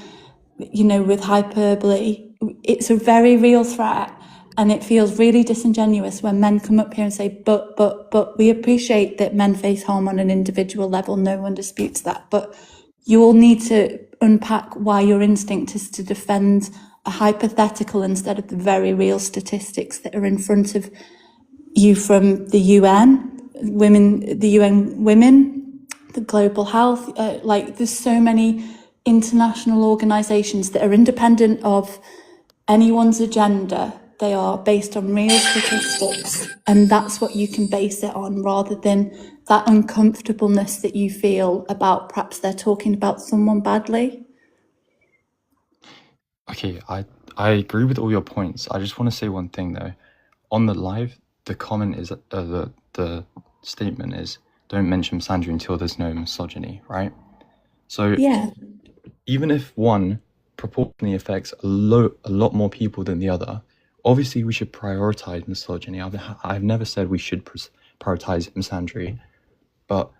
with hyperbole. It's a very real threat, and it feels really disingenuous when men come up here and say, but we appreciate that men face harm on an individual level, no one disputes that, but you all need to unpack why your instinct is to defend a hypothetical instead of the very real statistics that are in front of you from the UN Women, the Global Health, there's so many international organisations that are independent of anyone's agenda. They are based on real statistics, and that's what you can base it on, rather than that uncomfortableness that you feel about perhaps they're talking about someone badly. Okay, I agree with all your points. I just want to say one thing though. On the live, the comment is the statement is, don't mention misandry until there's no misogyny, right? So Yeah. even if one proportionally affects a lot more people than the other, obviously we should prioritize misogyny. I've never said we should prioritize misandry, but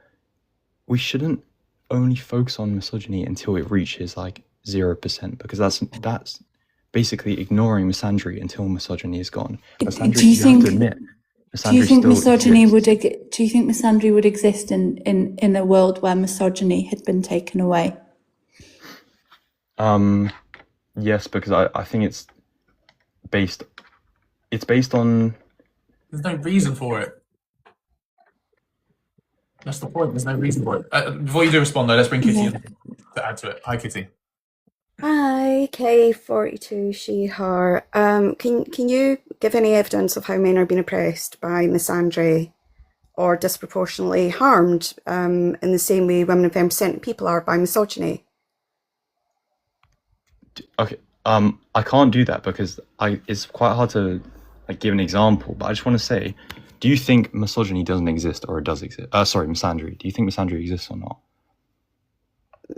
we shouldn't only focus on misogyny until it reaches like 0%, because that's basically ignoring misandry until misogyny is gone. Misandry, Do you have think? to admit, Do you misandry think still misogyny exists. do you think misandry would exist in a world where misogyny had been taken away? Yes, because I think it's based on. There's no reason for it. That's the point. There's no reason for it. Before you do respond, though, let's bring Kitty in to add to it. Hi, Kitty. Hi, K42, she, her. Can you give any evidence of how men are being oppressed by misandry or disproportionately harmed in the same way women and femme people are by misogyny? Okay, I can't do that because it's quite hard to give an example. But I just want to say, do you think misogyny doesn't exist or it does exist? Sorry, misandry. Do you think misandry exists or not?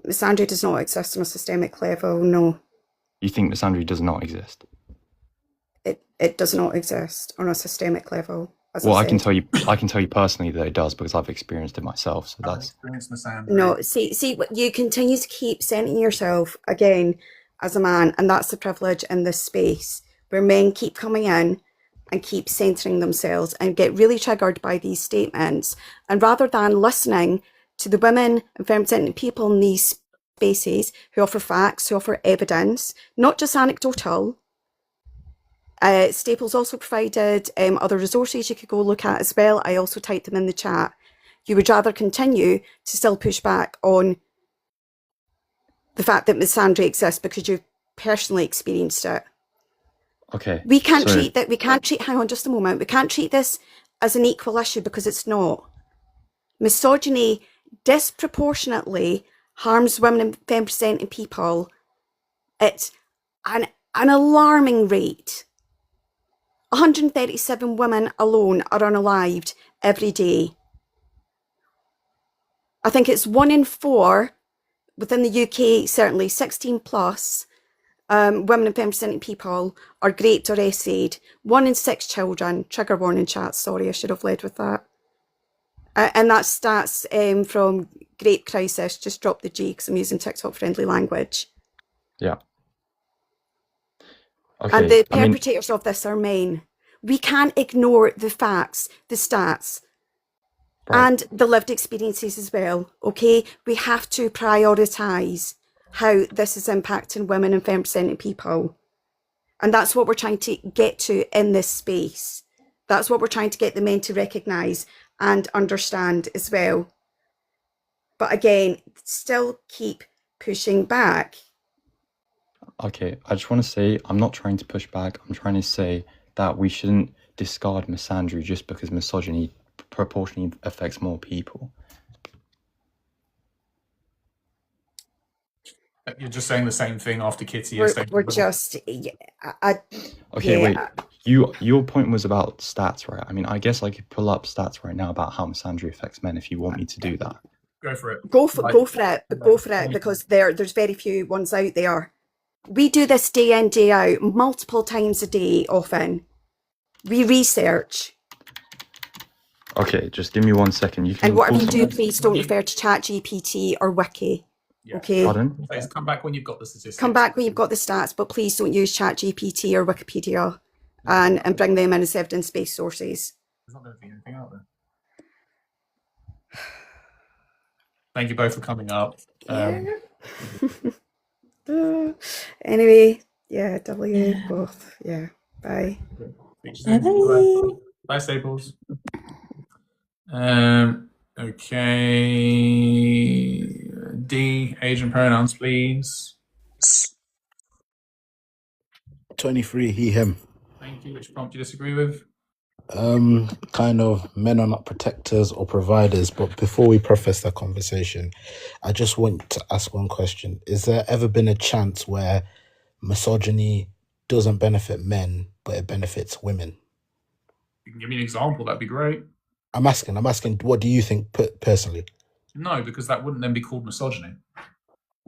Misandry does not exist on a systemic level, no. You think misandry does not exist? It does not exist on a systemic level. Well, I can tell you personally that it does because I've experienced it myself. So that's experienced misandry. No, see, you continue to keep centering yourself again as a man, and that's the privilege in this space where men keep coming in and keep centering themselves and get really triggered by these statements, and rather than listening to the women and femme people in these spaces who offer facts, who offer evidence, not just anecdotal. Staples also provided other resources you could go look at as well. I also typed them in the chat. You would rather continue to still push back on the fact that misandry exists because you've personally experienced it. okay. We can't treat that. We can't treat. Hang on, just a moment. We can't treat this as an equal issue because it's not. Misogyny disproportionately harms women and femme people at an alarming rate. 137 women alone are unalived every day. I think it's 1 in 4 within the UK, certainly 16 plus, women and femme-presenting people are raped or essayed. 1 in 6 children, trigger warning chat, sorry, I should have led with that. And that's stats from Grape Crisis, just drop the G because I'm using TikTok-friendly language. Yeah. And the Okay. I mean, perpetrators of this are men. We can't ignore the facts, the stats, right. and the lived experiences as well, okay? We have to prioritise how this is impacting women and femme-presenting people. And that's what we're trying to get to in this space. That's what we're trying to get the men to recognise and understand as well. But again, still keep pushing back. Okay, I just want to say I'm not trying to push back. I'm trying to say that we shouldn't discard misandry just because misogyny proportionally affects more people. You're just saying the same thing after Kitty We're yesterday. just, Okay, yeah, wait. Your point was about stats, right? I mean, I guess I could pull up stats right now about how misandry affects men if you want me to do that. Go for it. go for it, because there's very few ones out there. We do this day in, day out, multiple times a day, often. We research. Okay, just give me 1 second. You can And whatever pull you do, something. please don't refer to ChatGPT or Wiki. Yeah. Okay? Pardon? Please come back when you've got the statistics. Come back when you've got the stats, but please don't use ChatGPT or Wikipedia and bring them in as evidence-based sources. There's not going to be anything out there. Thank you both for coming up. Anyway, yeah, W, both. Yeah, bye. Bye, Staples. Okay. D, Asian pronouns, please. 23, he, him. Thank you. Which prompt do you disagree with? Kind of men are not protectors or providers, but before we preface that conversation, I just want to ask one question. Is there ever been a chance where misogyny doesn't benefit men, but it benefits women? You can give me an example, that'd be great. I'm asking, what do you think personally? No, because that wouldn't then be called misogyny.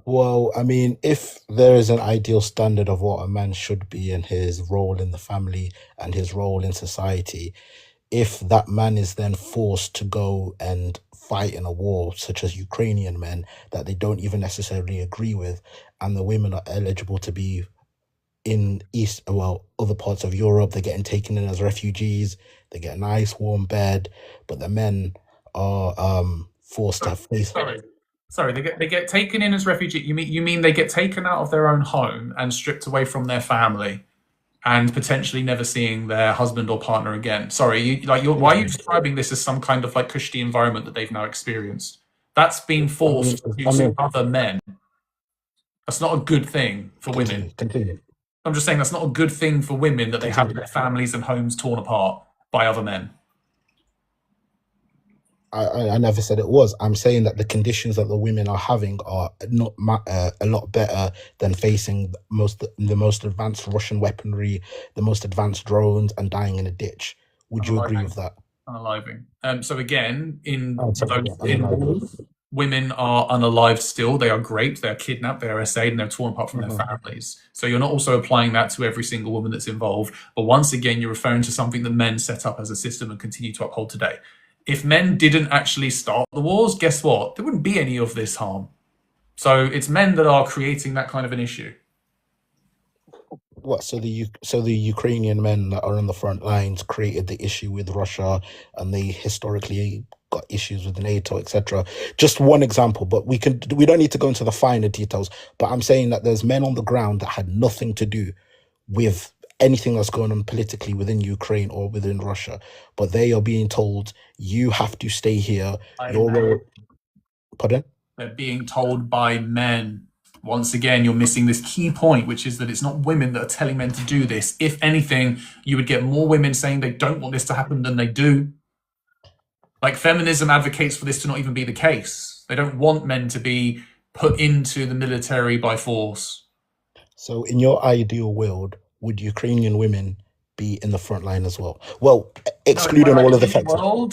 Well, I mean, if there is an ideal standard of what a man should be in his role in the family and his role in society, if that man is then forced to go and fight in a war, such as Ukrainian men, that they don't even necessarily agree with, and the women are eligible to be in other parts of Europe, they're getting taken in as refugees, they get a nice warm bed, but the men are forced to face. Sorry, they get taken in as refugee. You mean they get taken out of their own home and stripped away from their family, and potentially never seeing their husband or partner again? Sorry, why are you describing this as some kind of like cushy environment that they've now experienced? That's been forced to other men. That's not a good thing for women. Continue. I'm just saying that's not a good thing for women that they have their families and homes torn apart by other men. I never said it was. I'm saying that the conditions that the women are having are not a lot better than facing the most advanced Russian weaponry, the most advanced drones, and dying in a ditch. Would you agree with that? Unaliving. So again, unalive. Women are unalived still. They are raped, they are kidnapped, they are essayed, and they're torn apart from their families. So you're not also applying that to every single woman that's involved. But once again, you're referring to something that men set up as a system and continue to uphold today. If men didn't actually start the wars, guess what? There wouldn't be any of this harm. So it's men that are creating that kind of an issue. What? So the Ukrainian men that are on the front lines created the issue with Russia, and they historically got issues with NATO, etc. Just one example, but we don't need to go into the finer details. But I'm saying that there's men on the ground that had nothing to do with anything that's going on politically within Ukraine or within Russia, but they are being told, you have to stay here. Pardon? They're being told by men. Once again, you're missing this key point, which is that it's not women that are telling men to do this. If anything, you would get more women saying they don't want this to happen than they do. Like, feminism advocates for this to not even be the case. They don't want men to be put into the military by force. So in your ideal world, would Ukrainian women be in the front line as well? Well, excluding all of the factors. No,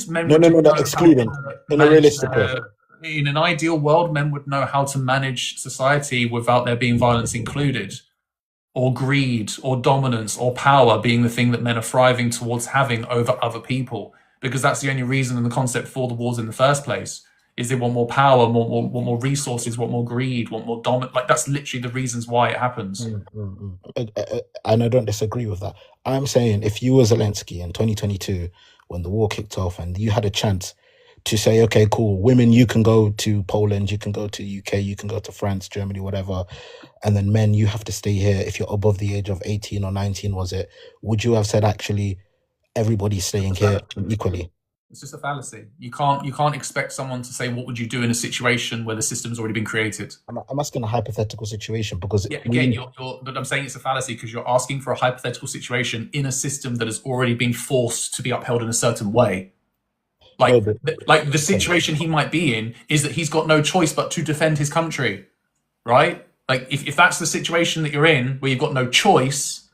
excluding. In a realistic world. In an ideal world, men would know how to manage society without there being violence included. or greed or dominance or power being the thing that men are thriving towards having over other people, because that's the only reason and the concept for the wars in the first place is they want more power, want more resources, want more greed, want more dominant. Like that's literally the reasons why it happens. And I don't disagree with that. I'm saying if you were Zelensky in 2022 when the war kicked off and you had a chance to say, okay, cool, women, you can go to Poland, you can go to UK, you can go to France, Germany, whatever, and then men, you have to stay here if you're above the age of 18 or 19, was it? Would you have said, actually, everybody's staying here equally? It's just a fallacy. You can't expect someone to say, what would you do in a situation where the system's already been created? I'm asking a hypothetical situation because but I'm saying it's a fallacy because you're asking for a hypothetical situation in a system that has already been forced to be upheld in a certain way. Like the situation he might be in is that he's got no choice but to defend his country, right? Like if that's the situation that you're in where you've got no choice,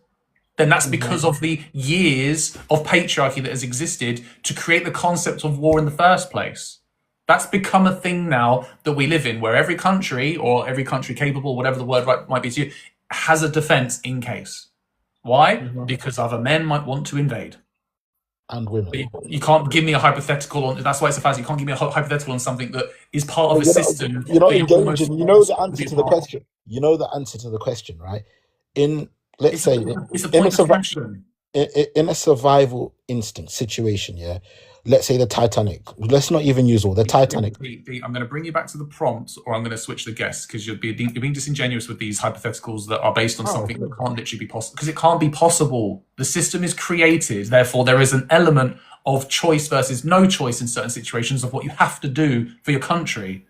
then that's because of the years of patriarchy that has existed to create the concept of war in the first place. That's become a thing now that we live in, where every country or every country capable, whatever the word might be to you, has a defense in case. Why? Because other men might want to invade. And women. You can't give me a hypothetical on. That's why it's a fallacy. You can't give me a hypothetical on something that is part of a system. You're not engaging. You know the answer to the question. You know the answer to the question, right? Let's say in a survival instinct situation, yeah. Let's say the Titanic. Let's not even use all the Titanic. I'm going to bring you back to the prompt, or I'm going to switch the guess because you're being disingenuous with these hypotheticals that are based on something that can't literally be possible. Because it can't be possible. The system is created, therefore there is an element of choice versus no choice in certain situations of what you have to do for your country.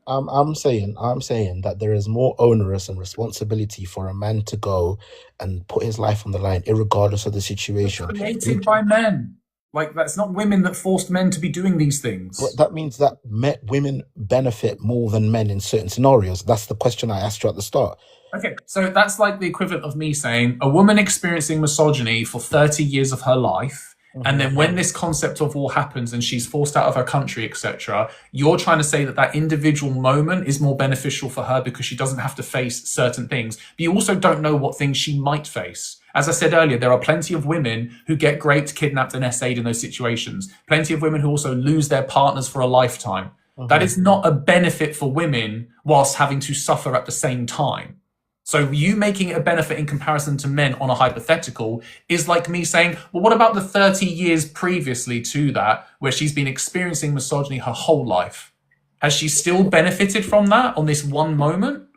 I'm saying that there is more onerous and responsibility for a man to go and put his life on the line, irregardless of the situation. It's created by men. Like, that's not women that forced men to be doing these things. But that means that women benefit more than men in certain scenarios. That's the question I asked you at the start. Okay, so that's like the equivalent of me saying a woman experiencing misogyny for 30 years of her life, and then when this concept of war happens and she's forced out of her country, etc., you're trying to say that that individual moment is more beneficial for her because she doesn't have to face certain things. But you also don't know what things she might face. As I said earlier, there are plenty of women who get raped, kidnapped, and essayed in those situations. Plenty of women who also lose their partners for a lifetime. That is not a benefit for women whilst having to suffer at the same time. So you making it a benefit in comparison to men on a hypothetical is like me saying, well, what about the 30 years previously to that where she's been experiencing misogyny her whole life? Has she still benefited from that on this one moment?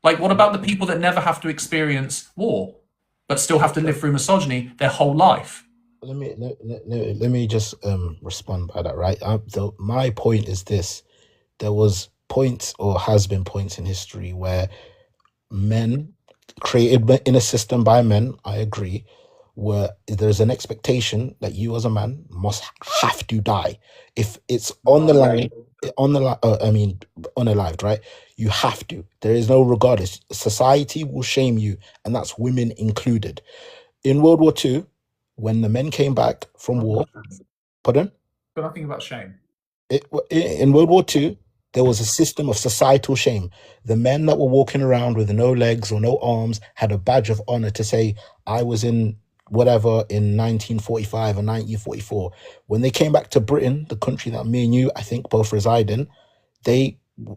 Like, what about the people that never have to experience war, but still have to live through misogyny their whole life? Let me just respond by that, right? My point is this. There was points or has been points in history where men created in a system by men, I agree, where there's an expectation that you as a man must have to die. If it's on the line, unalived, right? You have to. There is no regardless. Society will shame you, and that's women included. In World War II, when the men came back from war, pardon? But nothing about shame. In World War II, there was a system of societal shame. The men that were walking around with no legs or no arms had a badge of honor to say, I was in whatever in 1945 or 1944. When they came back to Britain, the country that me and you, I think, both reside in,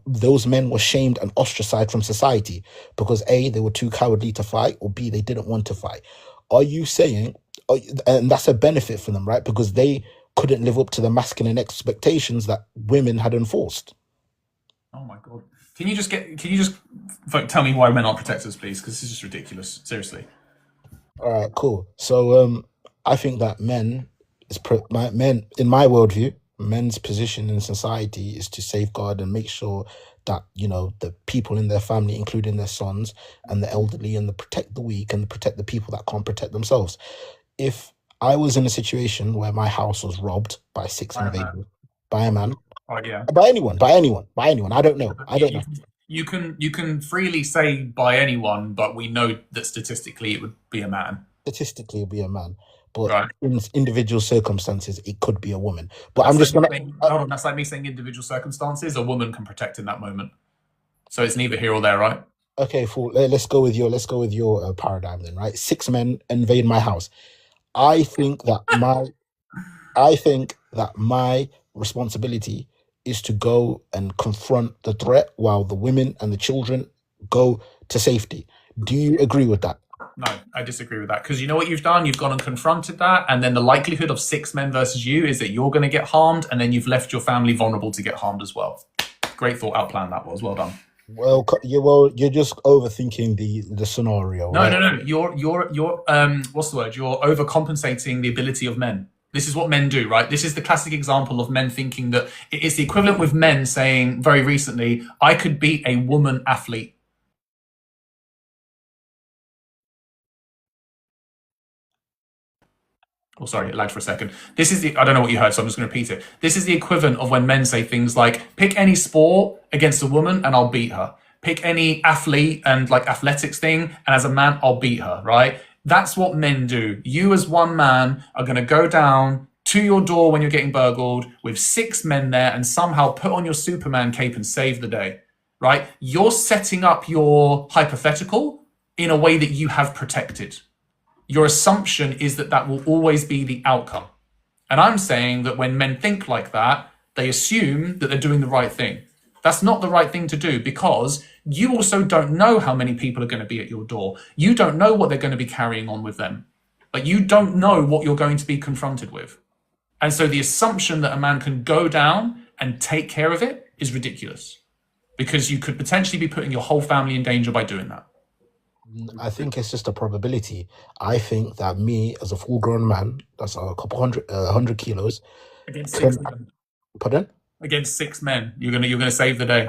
those men were shamed and ostracized from society because A, they were too cowardly to fight, or B, they didn't want to fight. Are you saying, and that's a benefit for them, right? Because they couldn't live up to the masculine expectations that women had enforced. Oh my God. Can you just tell me why men aren't protectors, please? Because this is just ridiculous. Seriously. All right, cool. So I think that men, in my worldview, men's position in society is to safeguard and make sure that, the people in their family, including their sons and the elderly, and protect the weak and protect the people that can't protect themselves. If I was in a situation where my house was robbed by 6 invaders, by a man, by anyone, I don't know. You can freely say by anyone, but we know that statistically it would be a man. Statistically, it would be a man. But in individual circumstances, it could be a woman. But I'm just gonna hold on. That's like me saying individual circumstances. A woman can protect in that moment. So it's neither here or there, right? Okay, fool. Let's go with your paradigm then, right? 6 men invade my house. I think that my responsibility is to go and confront the threat while the women and the children go to safety. Do you agree with that? No, I disagree with that, because you know what you've done? You've gone and confronted that, and then the likelihood of 6 men versus you is that you're going to get harmed, and then you've left your family vulnerable to get harmed as well. Great thought out plan that was. Well done. Well, you're just overthinking the scenario, No, right? no. You're what's the word? You're overcompensating the ability of men. This is what men do, right? This is the classic example of men thinking that it's the equivalent with men saying very recently, I could beat a woman athlete. Oh, sorry, it lagged for a second. This is I don't know what you heard, so I'm just going to repeat it. This is the equivalent of when men say things like, pick any sport against a woman and I'll beat her. Pick any athlete and like athletics thing, and as a man, I'll beat her, right? That's what men do. You as one man are going to go down to your door when you're getting burgled with 6 men there and somehow put on your Superman cape and save the day, right? You're setting up your hypothetical in a way that you have protected. Your assumption is that that will always be the outcome. And I'm saying that when men think like that, they assume that they're doing the right thing. That's not the right thing to do, because you also don't know how many people are going to be at your door. You don't know what they're going to be carrying on with them. Like, you don't know what you're going to be confronted with. And so the assumption that a man can go down and take care of it is ridiculous, because you could potentially be putting your whole family in danger by doing that. I think it's just a probability. I think that me, as a full-grown man, that's a couple hundred kilos, Against can, 6 men. pardon? Against 6 men, you're gonna save the day.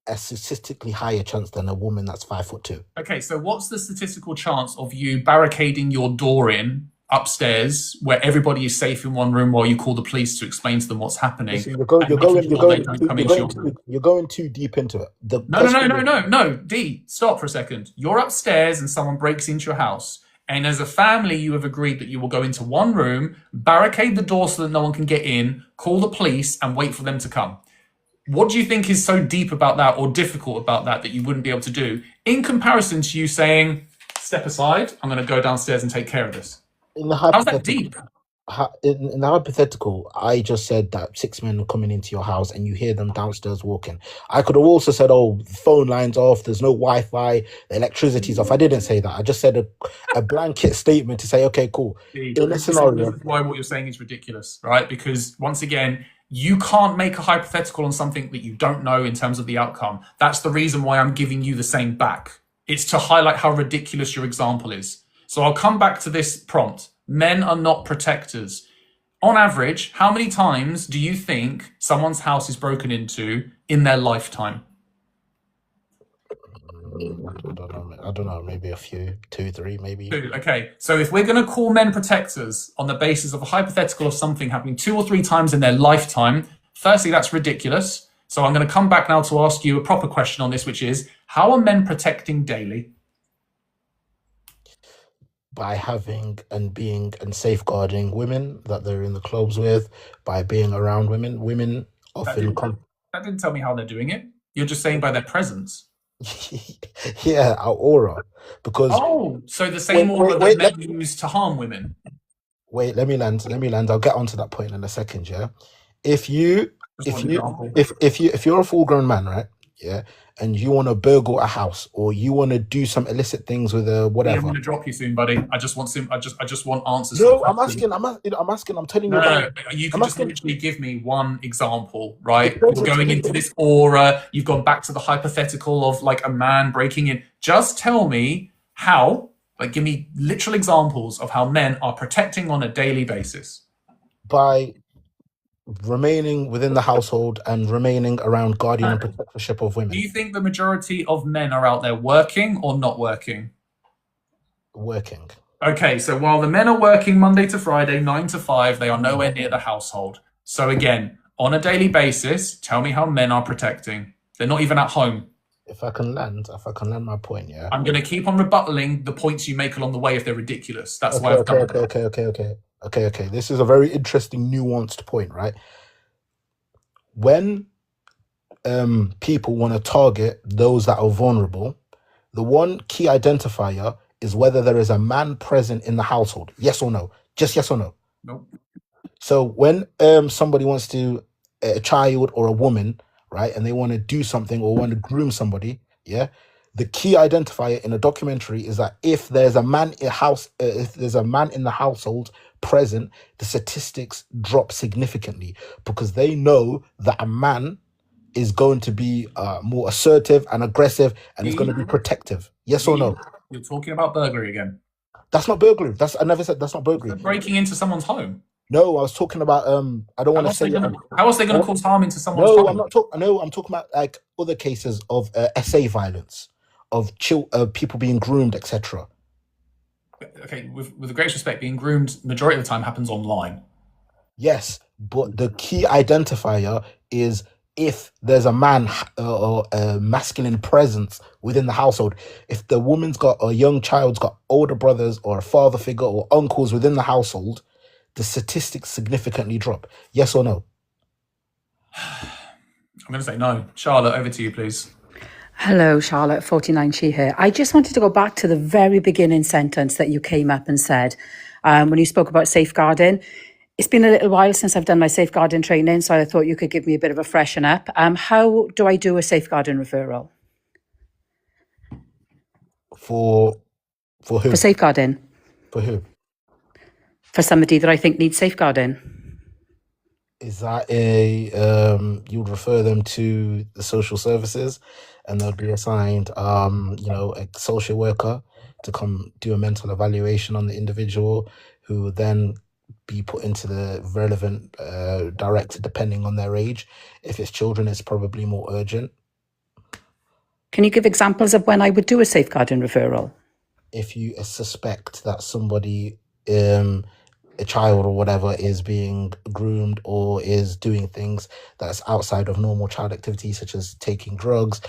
A statistically higher chance than a woman that's 5'2". Okay, so what's the statistical chance of you barricading your door in upstairs where everybody is safe in one room while you call the police to explain to them what's happening? Listen, and making sure they don't come into your room? you're going too deep into it. No, D, stop for a second. You're upstairs and someone breaks into your house. And as a family, you have agreed that you will go into one room, barricade the door so that no one can get in, call the police, and wait for them to come. What do you think is so deep about that or difficult about that you wouldn't be able to do, in comparison to you saying, step aside, I'm going to go downstairs and take care of this? How's that deep? In the hypothetical, I just said that 6 men are coming into your house and you hear them downstairs walking. I could have also said, oh, the phone line's off, there's no Wi-Fi, the electricity's off. I didn't say that. I just said a blanket statement to say, okay, cool. In this scenario, This is why what you're saying is ridiculous, right? Because once again, you can't make a hypothetical on something that you don't know in terms of the outcome. That's the reason why I'm giving you the same back. It's to highlight how ridiculous your example is. So I'll come back to this prompt. Men are not protectors. On average, how many times do you think someone's house is broken into in their lifetime? I don't know, maybe a few, 2, 3, maybe. 2. Okay, so if we're going to call men protectors on the basis of a hypothetical of something happening 2 or 3 times in their lifetime, firstly, that's ridiculous. So I'm going to come back now to ask you a proper question on this, which is, how are men protecting daily? By having and being and safeguarding women that they're in the clubs with, by being around women. Women often That didn't tell me how they're doing it. You're just saying by their presence. Yeah, our aura. Because so the same aura that men use to harm women. Wait, let me land. I'll get onto that point in a second, yeah. If you're a full-grown man, right? Yeah, and you want to burgle a house or you want to do some illicit things with a whatever. I'm going to drop you soon, buddy. I just want answers. No, I'm asking. I'm telling you. No, you can just literally give me one example, right? You're going into this aura. You've gone back to the hypothetical of like a man breaking in. Just tell me how. Like, give me literal examples of how men are protecting on a daily basis. By remaining within the household and remaining around guardian and protectorship of women. Do you think the majority of men are out there working or not working? Working. Okay, so while the men are working Monday to Friday, 9 to 5, they are nowhere near the household. So again, on a daily basis, tell me how men are protecting. They're not even at home. If I can land my point, yeah. I'm going to keep on rebuttaling the points you make along the way if they're ridiculous. That's why I've done it. Okay. This is a very interesting, nuanced point, right? When people want to target those that are vulnerable, The one key identifier is whether there is a man present in the household. Yes or no? Just yes or no. Nope. So when somebody wants to, a child or a woman, right, and they want to do something or want to groom somebody, yeah, the key identifier in a documentary is that if there's a man in if there's a man in the household present, the statistics drop significantly because they know that a man is going to be more assertive and aggressive and is going to be protective. Yes or no? You're talking about burglary again. That's not burglary. I never said that's not burglary. Breaking into someone's home. No, I was talking about I don't want to say how else are they going to cause harm into someone's home? No, I'm not talking. No, I'm talking about like other cases of SA violence, of people being groomed, etc. Okay, with the greatest respect, being groomed majority of the time happens online. Yes, but the key identifier is if there's a man or a masculine presence within the household. If the woman's got a young child's got older brothers or a father figure or uncles within the household, the statistics significantly drop. Yes or no? I'm going to say no. Charlotte, over to you, please. Hello, Charlotte, 49 She here. I just wanted to go back to the very beginning sentence that you came up and said when you spoke about safeguarding. It's been a little while since I've done my safeguarding training, so I thought you could give me a bit of a freshen up. How do I do a safeguarding referral? For who? For safeguarding. For who? For somebody that I think needs safeguarding. Is that you'd refer them to the social services and they'll be assigned, a social worker to come do a mental evaluation on the individual who would then be put into the relevant director depending on their age. If it's children, it's probably more urgent. Can you give examples of when I would do a safeguarding referral? If you suspect that somebody, a child or whatever, is being groomed or is doing things that's outside of normal child activity, such as taking drugs,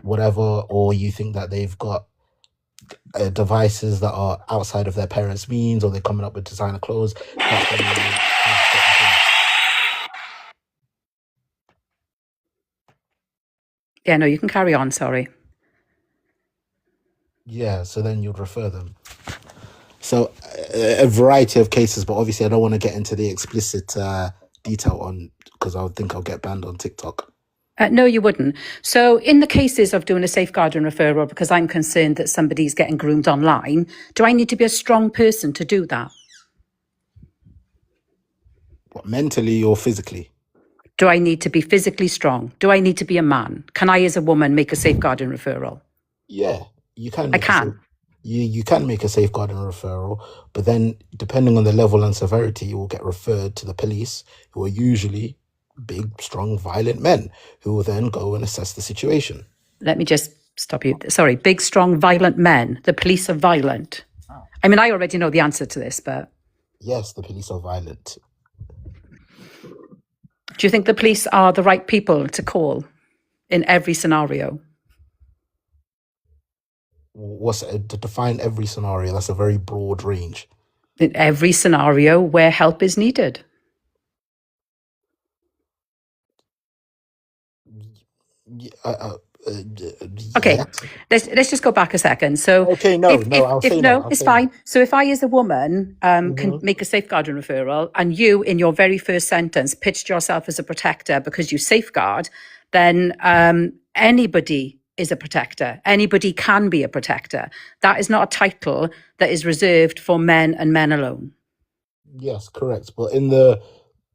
whatever, or you think that they've got devices that are outside of their parents' means, or they're coming up with designer clothes. That's when you Yeah, no, you can carry on, sorry. Yeah, so then you'd refer them. So a variety of cases, but obviously I don't want to get into the explicit detail on, because I think I'll get banned on TikTok. No, you wouldn't. So in the cases of doing a safeguarding referral, because I'm concerned that somebody's getting groomed online, do I need to be a strong person to do that? What, mentally or physically? Do I need to be physically strong? Do I need to be a man? Can I, as a woman, make a safeguarding referral? Yeah, you can. I can. You can make a safeguarding referral, but then depending on the level and severity, you will get referred to the police, who are usually big, strong, violent men, who will then go and assess the situation. Let me just stop you. Sorry, big, strong, violent men. The police are violent. I mean, I already know the answer to this, but... Yes, the police are violent. Do you think the police are the right people to call in every scenario? To define every scenario? That's a very broad range. In every scenario where help is needed. Okay, yeah. let's just go back a second. So okay, it's fine. So if I, as a woman, can make a safeguarding referral, and you, in your very first sentence, pitched yourself as a protector because you safeguard, then anybody is a protector. Anybody can be a protector. That is not a title that is reserved for men and men alone. Yes, correct. But in the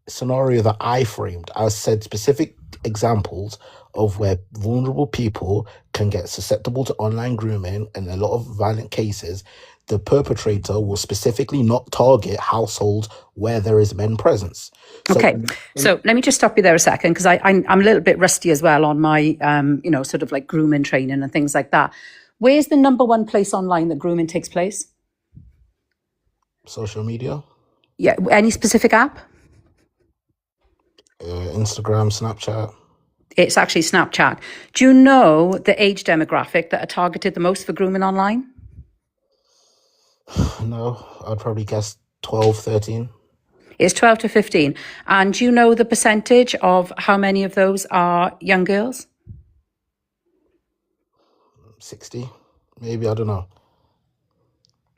scenario that I framed, I said specific examples of where vulnerable people can get susceptible to online grooming, and a lot of violent cases, the perpetrator will specifically not target households where there is men presence. So let me just stop you there a second, because I'm a little bit rusty as well on my, sort of like grooming training and things like that. Where's the number one place online that grooming takes place? Social media. Yeah. Any specific app? Instagram, Snapchat. It's actually Snapchat. Do you know the age demographic that are targeted the most for grooming online? No, I'd probably guess 12, 13. It's 12 to 15. And do you know the percentage of how many of those are young girls? 60, maybe, I don't know.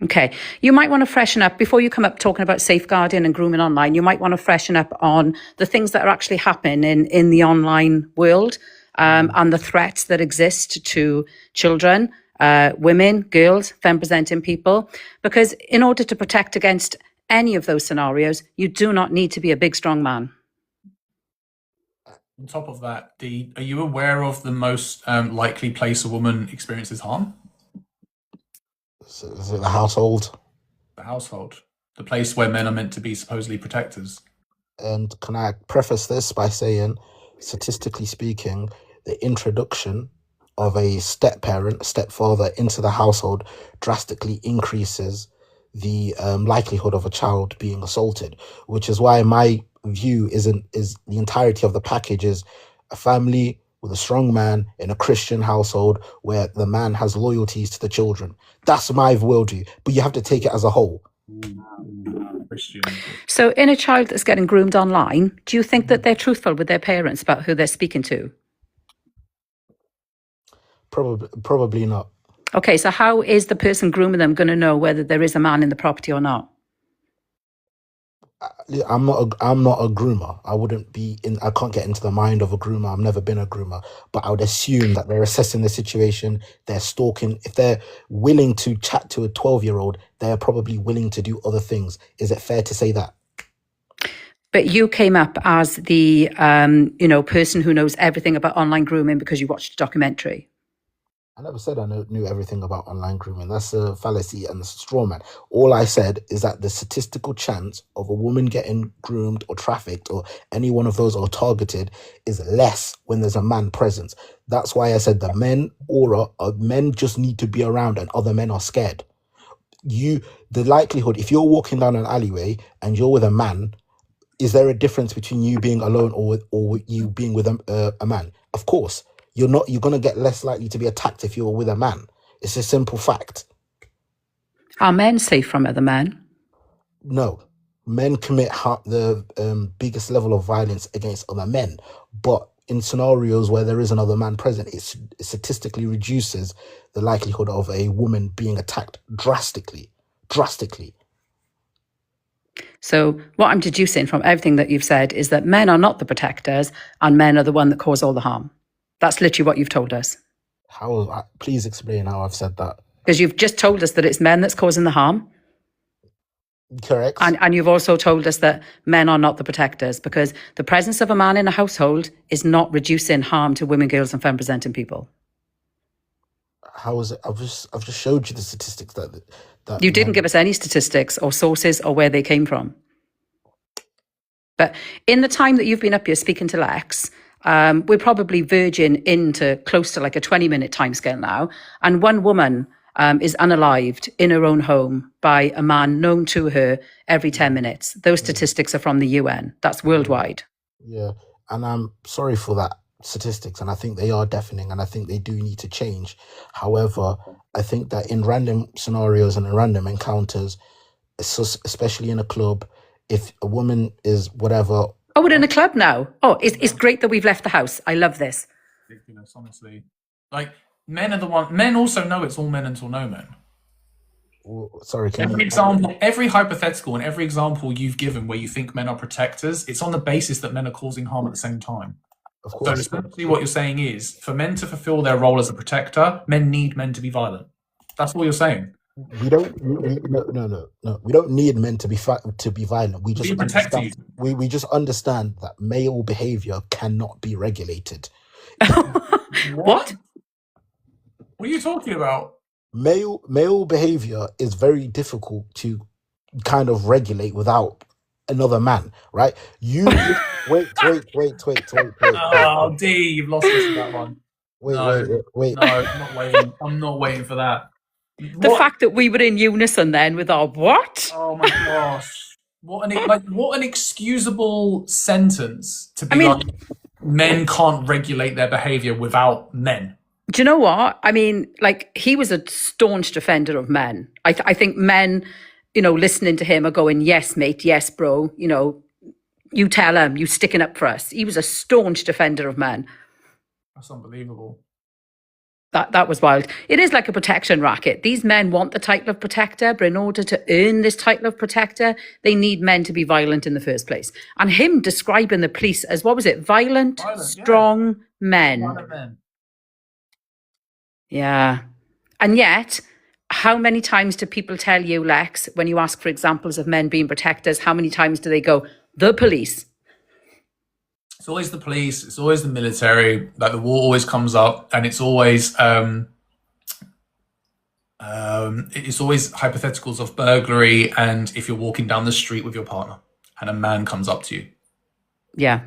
Okay. You might want to freshen up before you come up talking about safeguarding and grooming online. You might want to freshen up on the things that are actually happening in the online world, and the threats that exist to children, women, girls, femme presenting people. Because in order to protect against any of those scenarios, you do not need to be a big, strong man. On top of that, Dee, are you aware of the most likely place a woman experiences harm? Is it the household? The household. The place where men are meant to be supposedly protectors. And can I preface this by saying, statistically speaking, the introduction of a step-parent, stepfather into the household drastically increases the likelihood of a child being assaulted, which is why my view is the entirety of the package is a family with a strong man in a Christian household where the man has loyalties to the children. That's my worldview, but you have to take it as a whole. Christian. So in a child that's getting groomed online, do you think that they're truthful with their parents about who they're speaking to? Probably not. Okay, so how is the person grooming them going to know whether there is a man in the property or not? I'm not a groomer. I can't get into the mind of a groomer. I've never been a groomer, but I would assume that they're assessing the situation. They're stalking. If they're willing to chat to a 12-year-old, they're probably willing to do other things. Is it fair to say that? But you came up as the, person who knows everything about online grooming because you watched a documentary. I never said I knew everything about online grooming. That's a fallacy and a straw man. All I said is that the statistical chance of a woman getting groomed or trafficked or any one of those or targeted is less when there's a man present. That's why I said the men just need to be around and other men are scared. The likelihood, if you're walking down an alleyway and you're with a man, is there a difference between you being alone or you being with a man? Of course. You're going to get less likely to be attacked if you're with a man. It's a simple fact. Are men safe from other men? No. Men commit the biggest level of violence against other men. But in scenarios where there is another man present, it statistically reduces the likelihood of a woman being attacked drastically. So what I'm deducing from everything that you've said is that men are not the protectors and men are the one that cause all the harm. That's literally what you've told us. Please explain how I've said that. Because you've just told us that it's men that's causing the harm. Correct. And you've also told us that men are not the protectors because the presence of a man in a household is not reducing harm to women, girls and femme presenting people. How is it? I've just showed you the statistics that you didn't give us any statistics or sources or where they came from. But in the time that you've been up here speaking to Lex, we're probably verging into close to like a 20-minute timescale now. And one woman is unalived in her own home by a man known to her every 10 minutes. Those statistics are from the UN. That's worldwide. Yeah. And I'm sorry for that statistics. And I think they are deafening and I think they do need to change. However, I think that in random scenarios and in random encounters, especially in a club, if a woman is whatever... Oh, we're in a club now. Oh, it's great that we've left the house. I love this. Ridiculous, honestly. Like, men are the one. Men also know it's all men until no men. Sorry, every hypothetical and every example you've given where you think men are protectors, it's on the basis that men are causing harm at the same time. Of course. So essentially what you're saying is, for men to fulfill their role as a protector, men need men to be violent. That's what you're saying. We don't. No. We don't need men to be violent. We just understand. We just understand that male behavior cannot be regulated. What? What are you talking about? Male behavior is very difficult to kind of regulate without another man, right? You wait. Oh, D, you've lost us with that one. Wait. No, I'm not waiting. I'm not waiting for that. The fact that we were in unison then with our what? Oh my gosh. What an excusable sentence to be like, men can't regulate their behavior without men. Do you know what? I mean, like, he was a staunch defender of men. I think men, listening to him are going, yes, mate, yes, bro, you tell him, you sticking up for us. He was a staunch defender of men. That's unbelievable. That was wild. It is like a protection racket. These men want the title of protector, but in order to earn this title of protector, they need men to be violent in the first place. And him describing the police as, what was it? Violent, strong men. Violent men. Yeah. And yet, how many times do people tell you, Lex, when you ask for examples of men being protectors, how many times do they go, the police? It's always the police. It's always the military. Like the war always comes up, and it's always hypotheticals of burglary. And if you're walking down the street with your partner, and a man comes up to you, Yeah.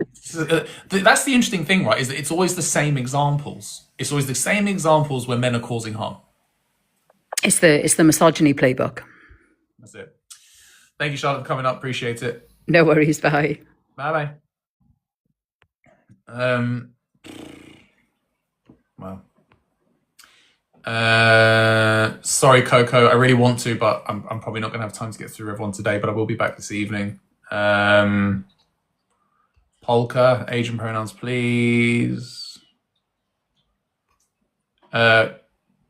that's the interesting thing, right? Is that it's always the same examples. It's always the same examples where men are causing harm. It's the misogyny playbook. That's it. Thank you, Charlotte, for coming up. Appreciate it. No worries. Bye. Bye bye. Well. Sorry, Coco. I really want to, but I'm probably not going to have time to get through everyone today. But I will be back this evening. Polka, Asian pronouns, please.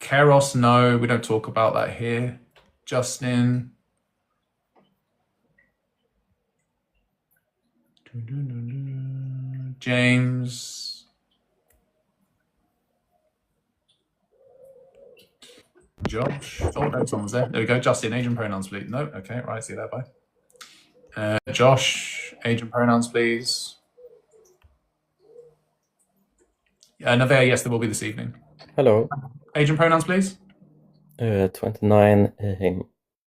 Keros, no, we don't talk about that here. Justin. James. Josh. Oh, no, someone's there. There we go. Justin, Asian pronouns, please. No, okay, right, see that, bye. Josh, Asian pronouns, please. Navea, yes, there will be this evening. Hello. Asian pronouns, please. 29.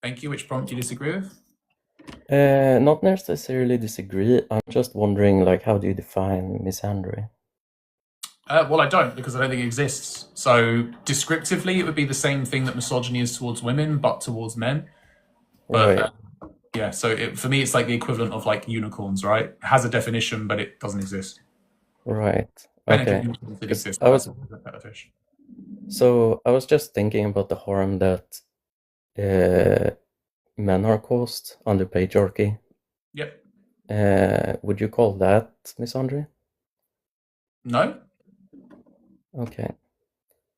Thank you. Which prompt do you disagree with? Not necessarily disagree. I'm just wondering, like, how do you define misandry? Well, I don't, because I don't think it exists. So, descriptively, it would be the same thing that misogyny is towards women, but towards men. But, Right. yeah, so for me, it's like the equivalent of like unicorns, right? It has a definition, but it doesn't exist. Right. Benefit Okay. unicorns did 'Cause exist, I but was that's not a better fish. so I was just thinking about the harm that men are caused under patriarchy. Yep. Would you call that misandry? No? Okay.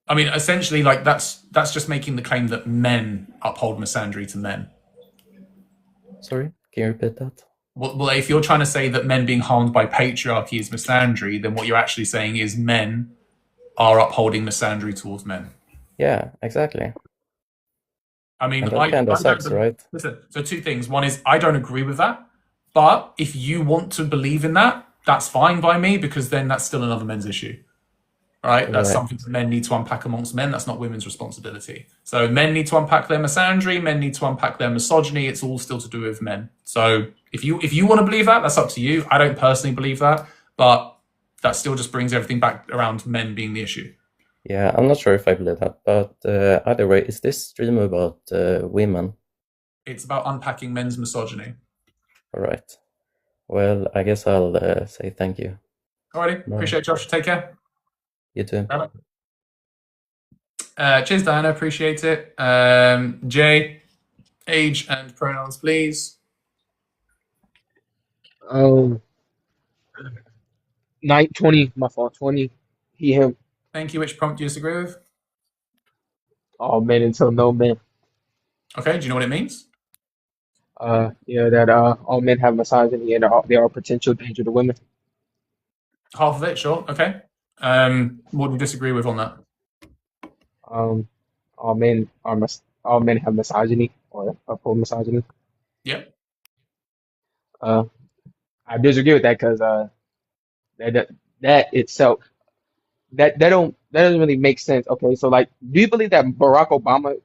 I mean, essentially, like that's just making the claim that men uphold misandry to men. Sorry, can you repeat that? Well, if you're trying to say that men being harmed by patriarchy is misandry, then what you're actually saying is men are upholding misandry towards men. Yeah, exactly. I mean, And that kind of sucks, right? Listen, so two things. One is I don't agree with that, but if you want to believe in that, that's fine by me, because then that's still another men's issue. Right? That's Right. something that men need to unpack amongst men. That's not women's responsibility. So men need to unpack their misandry, men need to unpack their misogyny. It's all still to do with men. So if you want to believe that, that's up to you. I don't personally believe that, but that still just brings everything back around men being the issue. Yeah, I'm not sure if I believe that, but either way, is this stream about women? It's about unpacking men's misogyny. All right. Well, I guess I'll say thank you. Alrighty, Bye. appreciate it, Josh. Take care. You too. Bye. Cheers, Diana. Appreciate it. Jay, age and pronouns, please. 20, my fault, 20. He, him. Thank you. Which prompt do you disagree with? All men until no men. Okay, do you know what it means? Yeah, that all men have misogyny and they are a potential danger to women. Half of it, sure. Okay. What do you disagree with on that? All men have misogyny or uphold misogyny. Yep. I disagree with that because that itself that doesn't really make sense. Okay, so like, do you believe that Barack Obama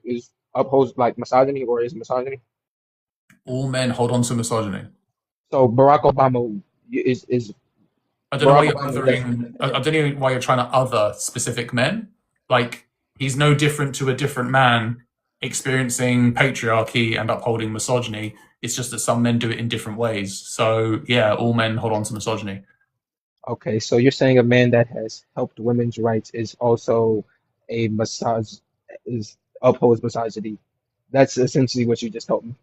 upholds like misogyny or is misogyny? All men hold on to misogyny. So Barack Obama is I don't know why Barack you're Obama. I don't know why you're trying to other specific men. Like, he's no different to a different man experiencing patriarchy and upholding misogyny. It's just that some men do it in different ways. So yeah, all men hold on to misogyny. Okay, so you're saying a man that has helped women's rights is also upholds misogyny. That's essentially what you just told me.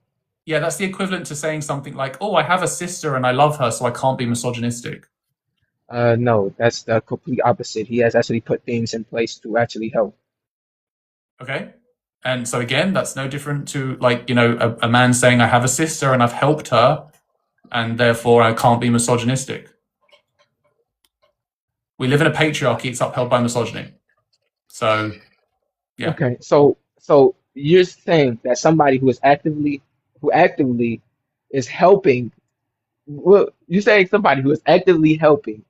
Yeah, that's the equivalent to saying something like, "Oh, I have a sister and I love her, so I can't be misogynistic." No, that's the complete opposite. He has actually put things in place to actually help. Okay. And so again, that's no different to like, a man saying, I have a sister and I've helped her, and therefore I can't be misogynistic. We live in a patriarchy, it's upheld by misogyny. So, yeah. Okay, so you're saying that somebody who actively is helping, well, you're saying somebody who is actively helping,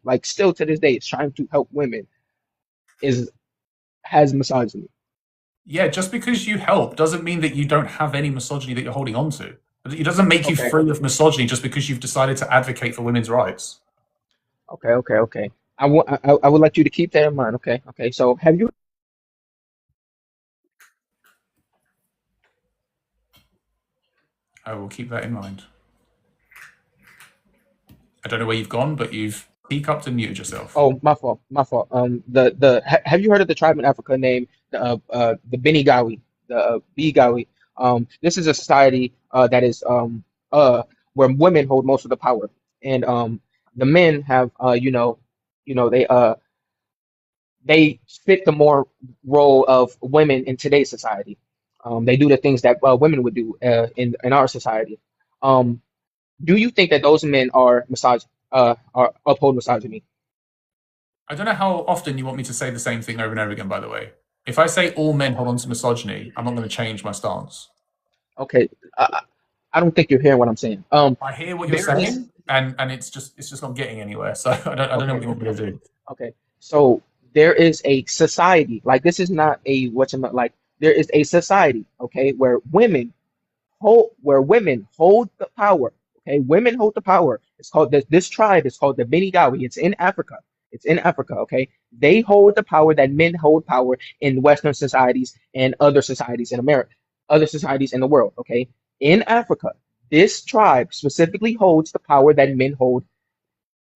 like still to this day is trying to help women, has misogyny. Yeah, just because you help doesn't mean that you don't have any misogyny that you're holding on to. It doesn't make you Okay. free of misogyny just because you've decided to advocate for women's rights. Okay. I would like you to keep that in mind. Okay. So have you? I will keep that in mind. I don't know where you've gone, but you've teacupped and muted yourself. Oh, my fault. Have you heard of the tribe in Africa named the Benigawi, the Bigawi? This is a society that is where women hold most of the power, and the men have they fit the more role of women in today's society. They do the things that women would do in our society. Do you think that those men are uphold misogyny? I don't know how often you want me to say the same thing over and over again, by the way. If I say all men hold on to misogyny, I'm not going to change my stance. Okay, I don't think you're hearing what I'm saying. I hear what you're saying, and it's just not getting anywhere. So I don't know what you want me to do. Okay, so there is a society, like this is not a there is a society, okay, where women hold the power. Okay, women hold the power. It's called this tribe is called the Benigawi. It's in Africa. Okay. They hold the power that men hold power in Western societies and other societies in America, other societies in the world. Okay. In Africa, this tribe specifically holds the power that men hold,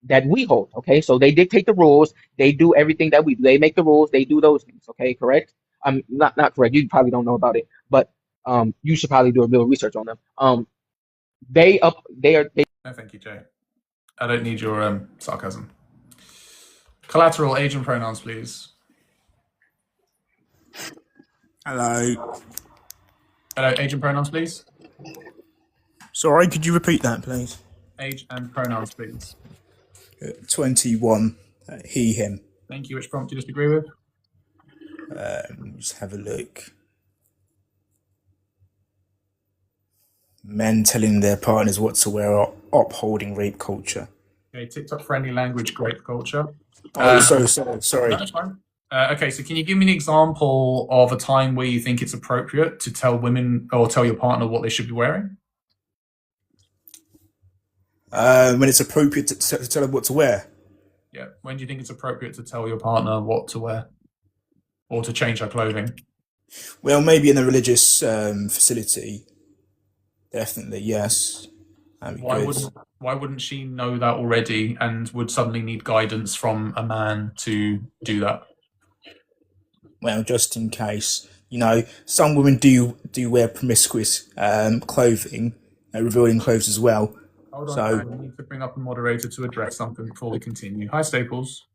that we hold. Okay. So they dictate the rules. They do everything that we do. They make the rules. They do those things. Okay. Correct? Not correct. You probably don't know about it, but you should probably do a little research on them. They are. No, thank you, Jay. I don't need your sarcasm. Collateral, age and pronouns, please. Hello. Hello, age and pronouns, please. Sorry, could you repeat that, please? Age and pronouns, please. 21. He, him. Thank you. Which prompt do you disagree with? Just have a look. Men telling their partners what to wear or upholding rape culture. Okay, TikTok friendly language, grape culture. Sorry. No, that's fine. Okay, so can you give me an example of a time where you think it's appropriate to tell women or tell your partner what they should be wearing? When it's appropriate to tell them what to wear. Yeah. When do you think it's appropriate to tell your partner what to wear or to change her clothing? Well, maybe in a religious facility. Definitely, yes. Why wouldn't she know that already and would suddenly need guidance from a man to do that? Well, just in case, some women do wear promiscuous clothing, revealing clothes as well. Hold on, man. We need to bring up a moderator to address something before we continue. Hi, Staples.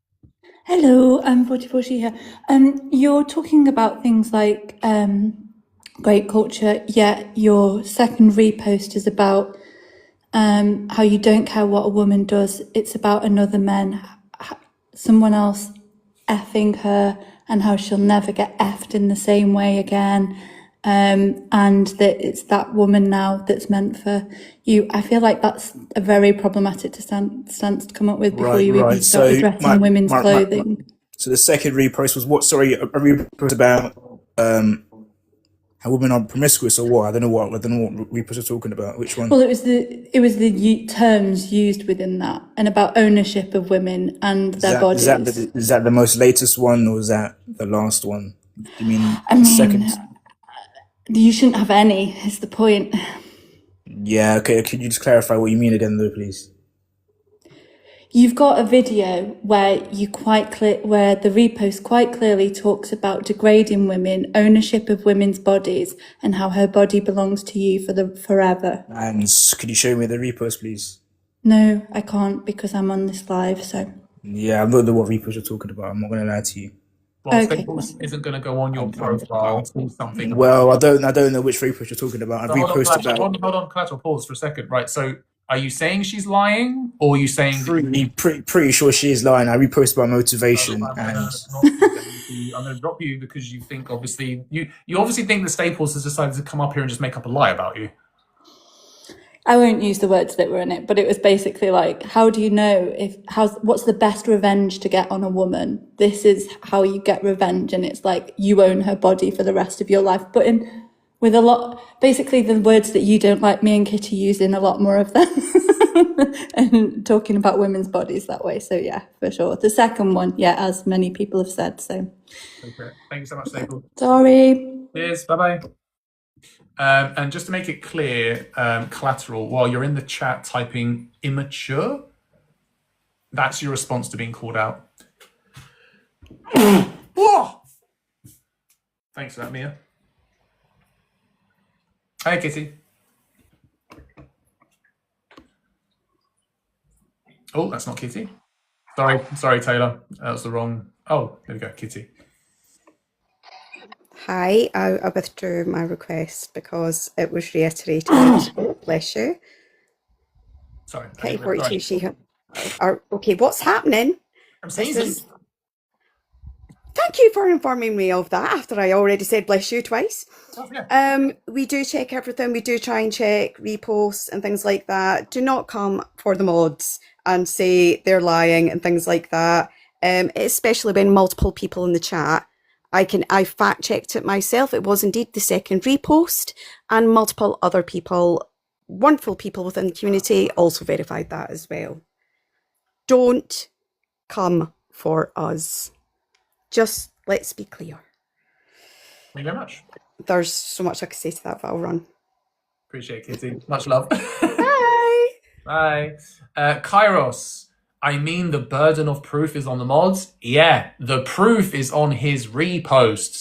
Hello, I'm 44 here. You're talking about things like great culture, yet your second repost is about how you don't care what a woman does. It's about another man, someone else effing her, and how she'll never get effed in the same way again. And that it's that woman now that's meant for you. I feel like that's a very problematic stance to come up with before you even start addressing women's clothing. So the second repost was what? Sorry, a repost about how women are promiscuous or what? I don't know what repost are talking about. Which one? Well, it was the terms used within that, and about ownership of women and their bodies. Is that the most latest one, or is that the last one? You mean the second? You shouldn't have any, is the point. Yeah, okay. Could you just clarify what you mean again, though, please? You've got a video where where the repost quite clearly talks about degrading women, ownership of women's bodies, and how her body belongs to you forever. And could you show me the repost, please? No, I can't because I'm on this live. So Yeah, I don't know what repost you're talking about. I'm not gonna lie to you. Well, okay. Staples isn't going to go on your profile or something. Well, I don't know which repost you're talking about. I So hold on, reposted Collateral, about hold on, Collateral, pause for a second. Right, so are you saying she's lying, or are you saying pretty sure she is lying. I reposted about motivation and I'm going to drop you because you think obviously you obviously think that Staples has decided to come up here and just make up a lie about you. I won't use the words that were in it, but it was basically like, how do you know what's the best revenge to get on a woman? This is how you get revenge, and it's like you own her body for the rest of your life. But with a lot, basically the words that you don't like, me and Kitty using a lot more of them, and talking about women's bodies that way. So yeah, for sure. The second one, yeah, as many people have said. So Okay, thank you so much, Staples. sorry. Cheers, bye bye. And just to make it clear, Collateral, while you're in the chat typing immature, that's your response to being called out. Whoa! Thanks for that, Mia. Hi, Kitty. Oh, that's not Kitty. Sorry, Taylor. That was the wrong. Oh, there we go, Kitty. Hi, I withdrew my request because it was reiterated. Bless you. Sorry. Okay, 42. Okay, what's happening? I'm saying Thank you for informing me of that after I already said bless you twice. Oh, yeah. We do check everything. We do try and check reposts and things like that. Do not come for the mods and say they're lying and things like that. Especially when multiple people in the chat. I fact checked it myself. It was indeed the second repost, and multiple other people, wonderful people within the community, also verified that as well. Don't come for us. Just let's be clear. Thank you very much. There's so much I could say to that, but I'll run. Appreciate it, Kitty. Much love. Bye. Bye. Kairos. I mean, the burden of proof is on the mods. Yeah, the proof is on his reposts.